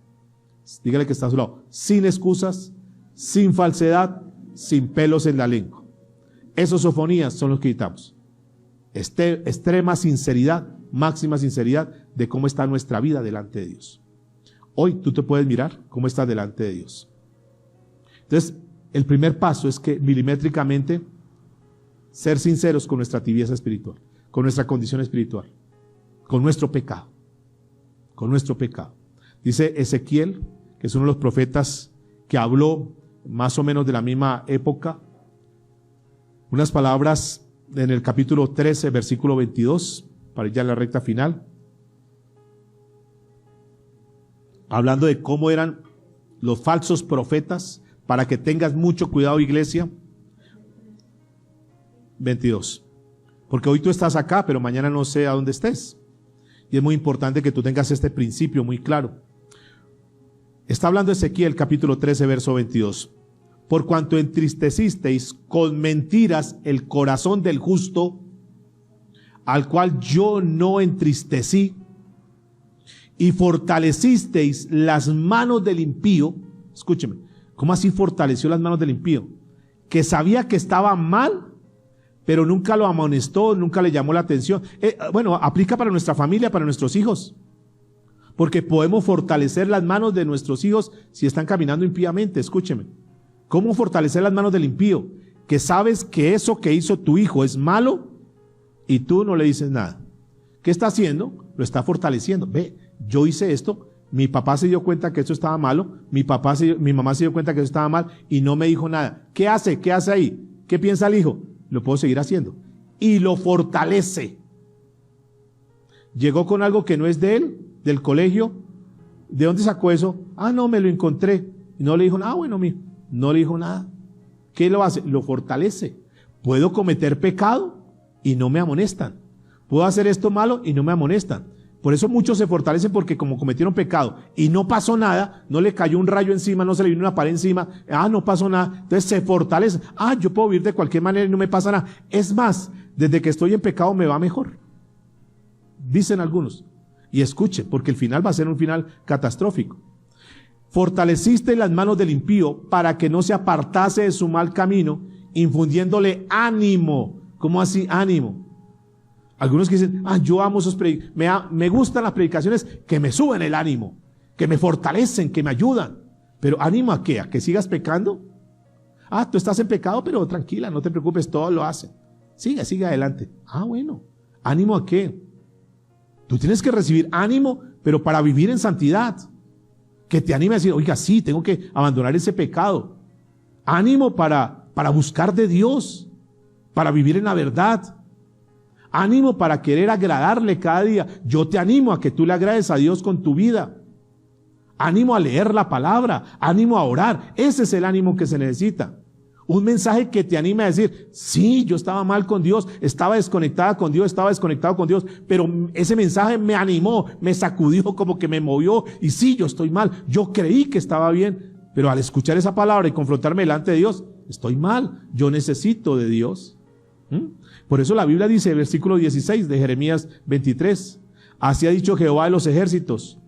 Speaker 1: Dígale que está a su lado: sin excusas, sin falsedad, sin pelos en la lengua. Esos sofonías son los que quitamos. Extrema sinceridad, máxima sinceridad de cómo está nuestra vida delante de Dios. Hoy tú te puedes mirar cómo estás delante de Dios. Entonces, el primer paso es que milimétricamente ser sinceros con nuestra tibieza espiritual, con nuestra condición espiritual, con nuestro pecado, Dice Ezequiel, que es uno de los profetas que habló más o menos de la misma época, unas palabras en el capítulo 13, versículo 22, para ir ya a la recta final, hablando de cómo eran los falsos profetas, para que tengas mucho cuidado, iglesia. 22. Porque hoy tú estás acá, pero mañana no sé a dónde estés. Y es muy importante que tú tengas este principio muy claro. Está hablando Ezequiel capítulo 13, verso 22. Por cuanto entristecisteis con mentiras el corazón del justo, al cual yo no entristecí, y fortalecisteis las manos del impío. Escúcheme, ¿cómo así fortaleció las manos del impío? Que sabía que estaba mal, pero nunca lo amonestó, nunca le llamó la atención. Bueno, aplica para nuestra familia, para nuestros hijos, porque podemos fortalecer las manos de nuestros hijos si están caminando impíamente. Escúcheme, ¿cómo fortalecer las manos del impío? Que sabes que eso que hizo tu hijo es malo y tú no le dices nada. ¿Qué está haciendo? Lo está fortaleciendo. Ve, yo hice esto, mi papá se dio cuenta que esto estaba malo, mi mamá se dio cuenta que eso estaba mal y no me dijo nada. ¿Qué hace? ¿Qué hace ahí? ¿Qué piensa el hijo? Lo puedo seguir haciendo. Y lo fortalece. Llegó con algo que no es de él, del colegio. ¿De dónde sacó eso? No, me lo encontré. Y no le dijo nada. Bueno, no le dijo nada. ¿Qué lo hace? Lo fortalece. Puedo cometer pecado y no me amonestan. Puedo hacer esto malo y no me amonestan. Por eso muchos se fortalecen, porque como cometieron pecado y no pasó nada, no le cayó un rayo encima, no se le vino una pared encima, no pasó nada, entonces se fortalecen. Yo puedo vivir de cualquier manera y no me pasa nada. Es más, desde que estoy en pecado me va mejor, dicen algunos. Y escuche, porque el final va a ser un final catastrófico. Fortaleciste las manos del impío para que no se apartase de su mal camino, infundiéndole ánimo. ¿Cómo así ánimo? Algunos que dicen, yo amo esos me gustan las predicaciones que me suben el ánimo, que me fortalecen, que me ayudan. Pero ¿ánimo a qué? ¿A que sigas pecando? Tú estás en pecado, pero tranquila, no te preocupes, todos lo hacen. Sigue adelante. Bueno, ¿ánimo a qué? Tú tienes que recibir ánimo, pero para vivir en santidad. Que te anime a decir, oiga, sí, tengo que abandonar ese pecado. Ánimo para buscar de Dios, para vivir en la verdad. Ánimo para querer agradarle cada día. Yo te animo a que tú le agrades a Dios con tu vida. Ánimo a leer la palabra, ánimo a orar. Ese es el ánimo que se necesita. Un mensaje que te anime a decir, sí, yo estaba mal con Dios, estaba desconectada con Dios, estaba desconectado con Dios, pero ese mensaje me animó, me sacudió, como que me movió, y sí, yo estoy mal, yo creí que estaba bien. Pero al escuchar esa palabra y confrontarme delante de Dios, estoy mal, yo necesito de Dios. Por eso la Biblia dice, versículo 16 de Jeremías 23, así ha dicho Jehová de los ejércitos,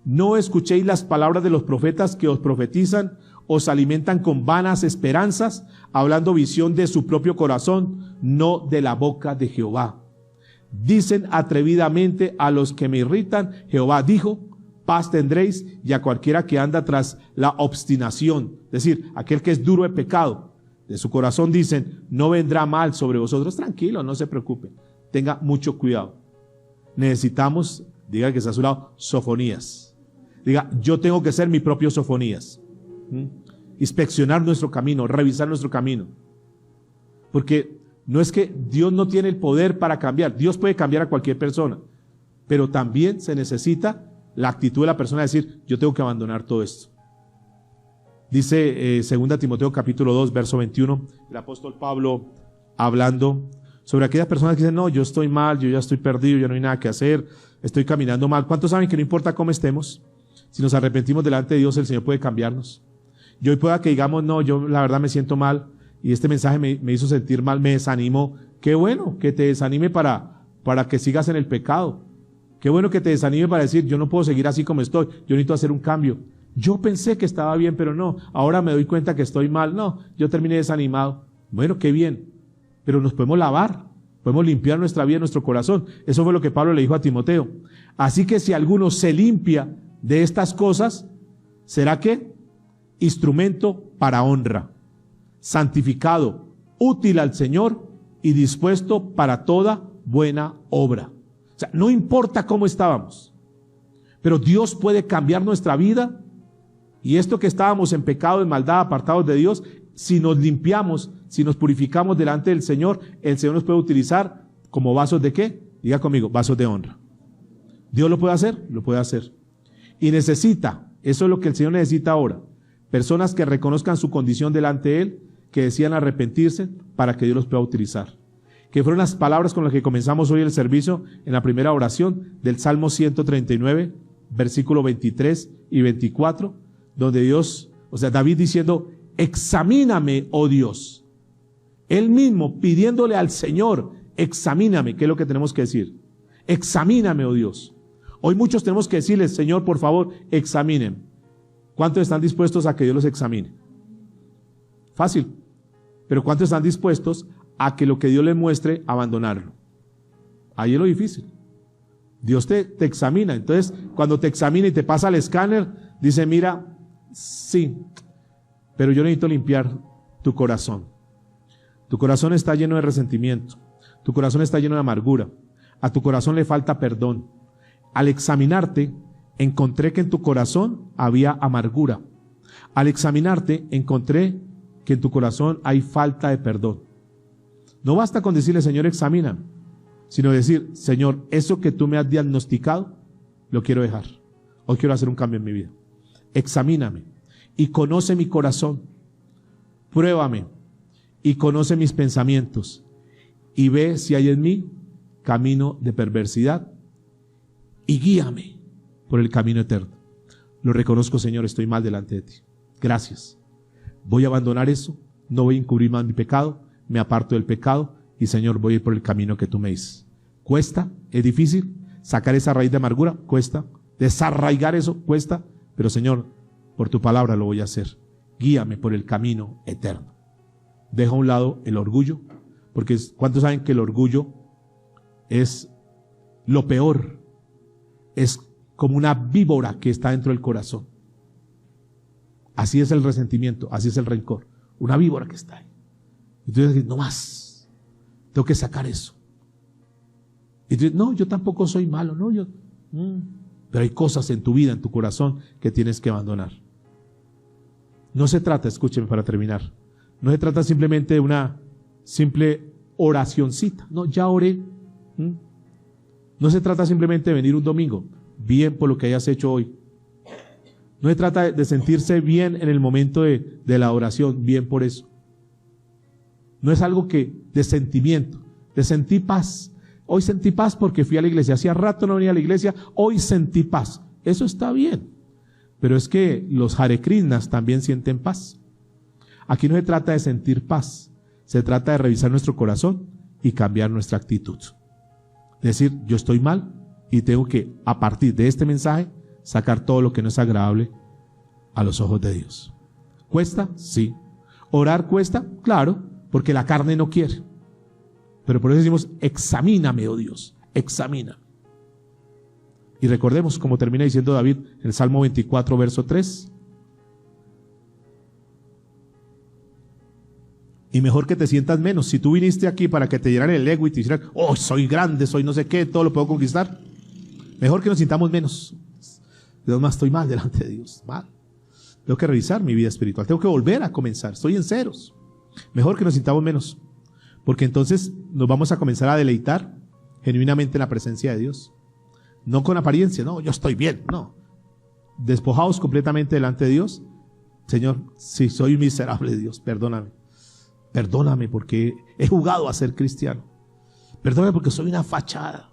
Speaker 1: no escuchéis las palabras de los profetas que os profetizan, os alimentan con vanas esperanzas, hablando visión de su propio corazón, no de la boca de Jehová. Dicen atrevidamente a los que me irritan, Jehová dijo, paz tendréis, y a cualquiera que anda tras la obstinación, es decir, aquel que es duro de pecado, de su corazón dicen, no vendrá mal sobre vosotros. Tranquilo, no se preocupen, tenga mucho cuidado. Necesitamos, diga el que está a su lado, Sofonías. Diga, yo tengo que ser mi propio Sofonías. Inspeccionar nuestro camino, revisar nuestro camino. Porque no es que Dios no tiene el poder para cambiar. Dios puede cambiar a cualquier persona. Pero también se necesita la actitud de la persona de decir, yo tengo que abandonar todo esto. Dice 2 Timoteo capítulo 2, verso 21, el apóstol Pablo hablando sobre aquellas personas que dicen, no, yo estoy mal, yo ya estoy perdido, ya no hay nada que hacer, estoy caminando mal. ¿Cuántos saben que no importa cómo estemos? Si nos arrepentimos delante de Dios, el Señor puede cambiarnos. Y hoy pueda que digamos, no, yo la verdad me siento mal y este mensaje me hizo sentir mal, me desanimó. Qué bueno que te desanime para que sigas en el pecado. Qué bueno que te desanime para decir, yo no puedo seguir así como estoy, yo necesito hacer un cambio. Yo pensé que estaba bien, pero no, ahora me doy cuenta que estoy mal. No, yo terminé desanimado. Bueno, qué bien, pero nos podemos lavar, podemos limpiar nuestra vida, nuestro corazón. Eso fue lo que Pablo le dijo a Timoteo. Así que si alguno se limpia de estas cosas, ¿será qué? Instrumento para honra, santificado, útil al Señor y dispuesto para toda buena obra. O sea, no importa cómo estábamos, pero Dios puede cambiar nuestra vida. Y esto que estábamos en pecado, en maldad, apartados de Dios, si nos limpiamos, si nos purificamos delante del Señor, el Señor nos puede utilizar como vasos de ¿qué? Diga conmigo, vasos de honra. ¿Dios lo puede hacer? Lo puede hacer. Y necesita, eso es lo que el Señor necesita ahora, personas que reconozcan su condición delante de Él, que decidan arrepentirse para que Dios los pueda utilizar. Que fueron las palabras con las que comenzamos hoy el servicio en la primera oración del Salmo 139, versículo 23 y 24, donde Dios, o sea, David diciendo, examíname, oh Dios. Él mismo pidiéndole al Señor, examíname, ¿qué es lo que tenemos que decir? Examíname, oh Dios. Hoy muchos tenemos que decirle, Señor, por favor, examinen. ¿Cuántos están dispuestos a que Dios los examine? Fácil. Pero ¿cuántos están dispuestos a que lo que Dios les muestre, abandonarlo? Ahí es lo difícil. Dios te examina. Entonces, cuando te examina y te pasa el escáner, dice, mira, sí, pero yo necesito limpiar tu corazón. Tu corazón está lleno de resentimiento. Tu corazón está lleno de amargura. A tu corazón le falta perdón. Al examinarte, encontré que en tu corazón había amargura. Al examinarte, encontré que en tu corazón hay falta de perdón. No basta con decirle, Señor, examíname, sino decir, Señor, eso que tú me has diagnosticado, lo quiero dejar. Hoy quiero hacer un cambio en mi vida. Examíname y conoce mi corazón. Pruébame y conoce mis pensamientos y ve si hay en mí camino de perversidad y guíame por el camino eterno. Lo reconozco, Señor, estoy mal delante de ti. Gracias. Voy a abandonar eso, no voy a encubrir más mi pecado, me aparto del pecado y, Señor, voy a ir por el camino que tú me dices. Cuesta, es difícil, sacar esa raíz de amargura, cuesta, desarraigar eso, cuesta, pero, Señor, por tu palabra lo voy a hacer. Guíame por el camino eterno. Deja a un lado el orgullo, porque ¿cuántos saben que el orgullo es lo peor? Es como una víbora que está dentro del corazón. Así es el resentimiento, así es el rencor. Una víbora que está ahí. Y tú dices, no más, tengo que sacar eso. Y tú dices, no, yo tampoco soy malo, no, pero hay cosas en tu vida, en tu corazón, que tienes que abandonar. No se trata, escúcheme para terminar, no se trata simplemente de una simple oracioncita. No, ya oré. No se trata simplemente de venir un domingo, bien por lo que hayas hecho hoy. No se trata de sentirse bien en el momento de la oración, bien por eso. No es algo de sentimiento, de sentir paz. Hoy sentí paz porque fui a la iglesia. Hacía rato no venía a la iglesia, hoy sentí paz. Eso está bien. Pero es que los Hare Krishnas también sienten paz. Aquí no se trata de sentir paz, se trata de revisar nuestro corazón y cambiar nuestra actitud. Decir, yo estoy mal y tengo que, a partir de este mensaje, sacar todo lo que no es agradable a los ojos de Dios. ¿Cuesta? Sí. ¿Orar cuesta? Claro, porque la carne no quiere. Pero por eso decimos, examíname, oh Dios, examina. Y recordemos, como termina diciendo David en el Salmo 24, verso 3. Y mejor que te sientas menos. Si tú viniste aquí para que te llenaran el ego y te dijeran, oh, soy grande, soy no sé qué, todo lo puedo conquistar. Mejor que nos sintamos menos. Dios, más estoy mal delante de Dios, mal. Tengo que revisar mi vida espiritual, tengo que volver a comenzar, estoy en ceros. Mejor que nos sintamos menos, porque entonces nos vamos a comenzar a deleitar genuinamente en la presencia de Dios. No con apariencia, no, yo estoy bien, no. Despojados completamente delante de Dios. Señor, si soy miserable, Dios, perdóname. Perdóname porque he jugado a ser cristiano. Perdóname porque soy una fachada.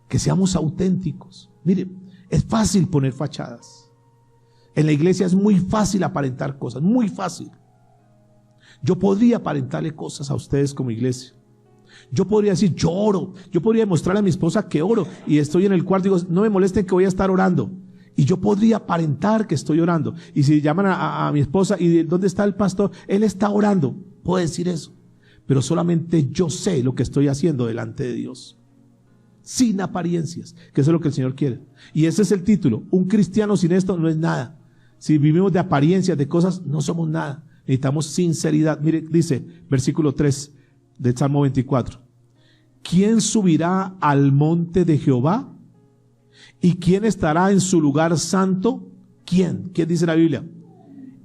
Speaker 1: Que seamos auténticos. Mire, es fácil poner fachadas. En la iglesia es muy fácil aparentar cosas, muy fácil. Yo podría aparentarle cosas a ustedes como iglesia. Yo podría decir, yo oro. Yo podría demostrarle a mi esposa que oro y estoy en el cuarto y digo, no me molesten que voy a estar orando. Y yo podría aparentar que estoy orando. Y si llaman a mi esposa y ¿dónde está el pastor? Él está orando. Puedo decir eso. Pero solamente yo sé lo que estoy haciendo delante de Dios. Sin apariencias, que eso es lo que el Señor quiere. Y ese es el título. Un cristiano sin esto no es nada. Si vivimos de apariencias, de cosas, no somos nada. Necesitamos sinceridad. Mire, dice, versículo 3 del Salmo 24. ¿Quién subirá al monte de Jehová? ¿Y quién estará en su lugar santo? ¿Quién? ¿Quién dice la Biblia?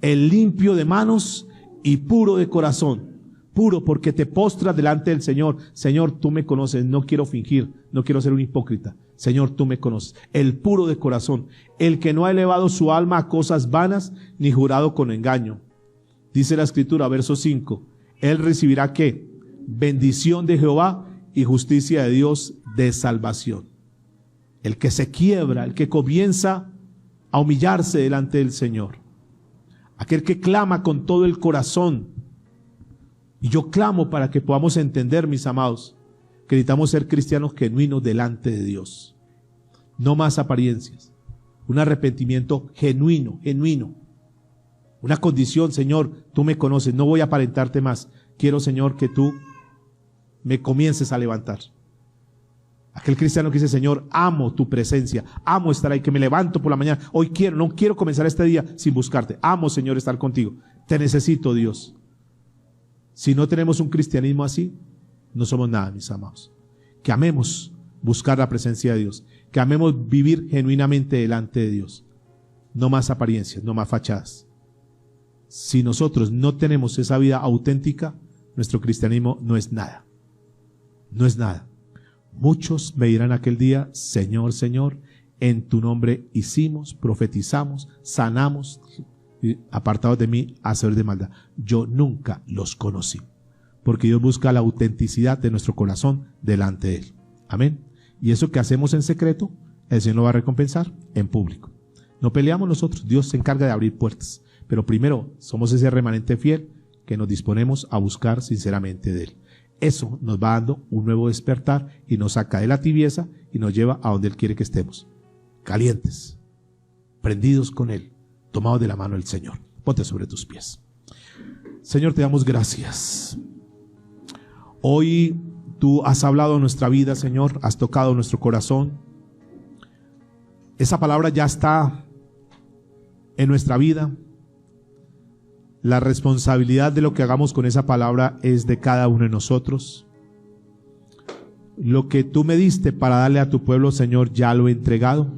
Speaker 1: El limpio de manos y puro de corazón. Puro porque te postras delante del Señor. Señor, tú me conoces, no quiero fingir, no quiero ser un hipócrita. Señor, tú me conoces. El puro de corazón, el que no ha elevado su alma a cosas vanas, ni jurado con engaño. Dice la Escritura, verso 5, él recibirá ¿qué? Bendición de Jehová y justicia de Dios de salvación. El que se quiebra, el que comienza a humillarse delante del Señor. Aquel que clama con todo el corazón. Y yo clamo para que podamos entender, mis amados, que necesitamos ser cristianos genuinos delante de Dios. No más apariencias. Un arrepentimiento genuino, genuino. Una condición, Señor, tú me conoces, no voy a aparentarte más. Quiero, Señor, que tú me comiences a levantar. Aquel cristiano que dice, Señor, amo tu presencia, amo estar ahí, que me levanto por la mañana. Hoy no quiero comenzar este día sin buscarte. Amo, Señor, estar contigo. Te necesito, Dios. Si no tenemos un cristianismo así, no somos nada, mis amados. Que amemos buscar la presencia de Dios. Que amemos vivir genuinamente delante de Dios. No más apariencias, no más fachadas. Si nosotros no tenemos esa vida auténtica, nuestro cristianismo no es nada. No es nada. Muchos me dirán aquel día, Señor, Señor, en tu nombre hicimos, profetizamos, sanamos, apartados de mí, hacedores de maldad. Yo nunca los conocí, porque Dios busca la autenticidad de nuestro corazón delante de Él. Amén. Y eso que hacemos en secreto, el Señor lo va a recompensar en público. No peleamos nosotros, Dios se encarga de abrir puertas, pero primero somos ese remanente fiel que nos disponemos a buscar sinceramente de Él. Eso nos va dando un nuevo despertar y nos saca de la tibieza y nos lleva a donde Él quiere que estemos, calientes, prendidos con Él, tomados de la mano del Señor. Ponte sobre tus pies. Señor, te damos gracias. Hoy tú has hablado en nuestra vida, Señor, has tocado nuestro corazón. Esa palabra ya está en nuestra vida. La responsabilidad de lo que hagamos con esa palabra es de cada uno de nosotros. Lo que tú me diste para darle a tu pueblo, Señor, ya lo he entregado.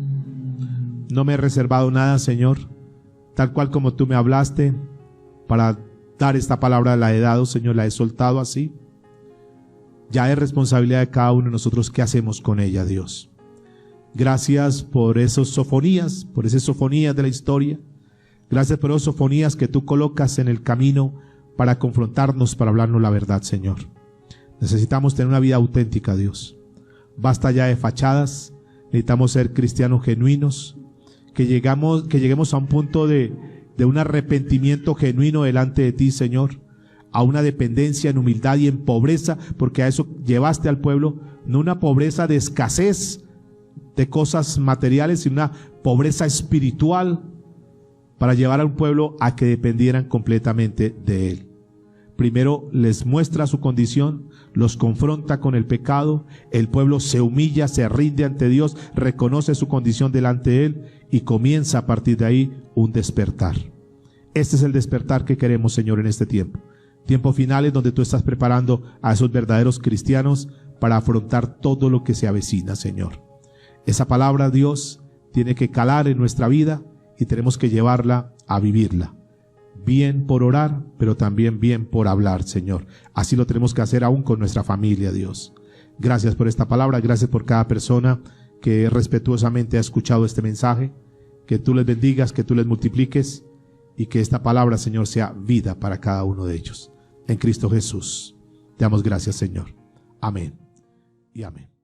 Speaker 1: No me he reservado nada, Señor. Tal cual como tú me hablaste para dar esta palabra, la he dado, Señor, la he soltado así. Ya es responsabilidad de cada uno de nosotros qué hacemos con ella, Dios. Gracias por esas sofonías de la historia. Gracias por esas sofonías que tú colocas en el camino para confrontarnos, para hablarnos la verdad, Señor. Necesitamos tener una vida auténtica, Dios. Basta ya de fachadas. Necesitamos ser cristianos genuinos, que lleguemos a un punto de un arrepentimiento genuino delante de ti, Señor, a una dependencia en humildad y en pobreza, porque a eso llevaste al pueblo, no una pobreza de escasez de cosas materiales, sino una pobreza espiritual, para llevar a un pueblo a que dependieran completamente de Él. Primero les muestra su condición, los confronta con el pecado, el pueblo se humilla, se rinde ante Dios, reconoce su condición delante de Él y comienza a partir de ahí un despertar. Este es el despertar que queremos, Señor, en este tiempo. Tiempos finales donde tú estás preparando a esos verdaderos cristianos para afrontar todo lo que se avecina, Señor. Esa palabra, Dios, tiene que calar en nuestra vida y tenemos que llevarla a vivirla. Bien por orar, pero también bien por hablar, Señor. Así lo tenemos que hacer aún con nuestra familia, Dios. Gracias por esta palabra, gracias por cada persona que respetuosamente ha escuchado este mensaje. Que tú les bendigas, que tú les multipliques y que esta palabra, Señor, sea vida para cada uno de ellos. En Cristo Jesús. Te damos gracias, Señor. Amén y amén.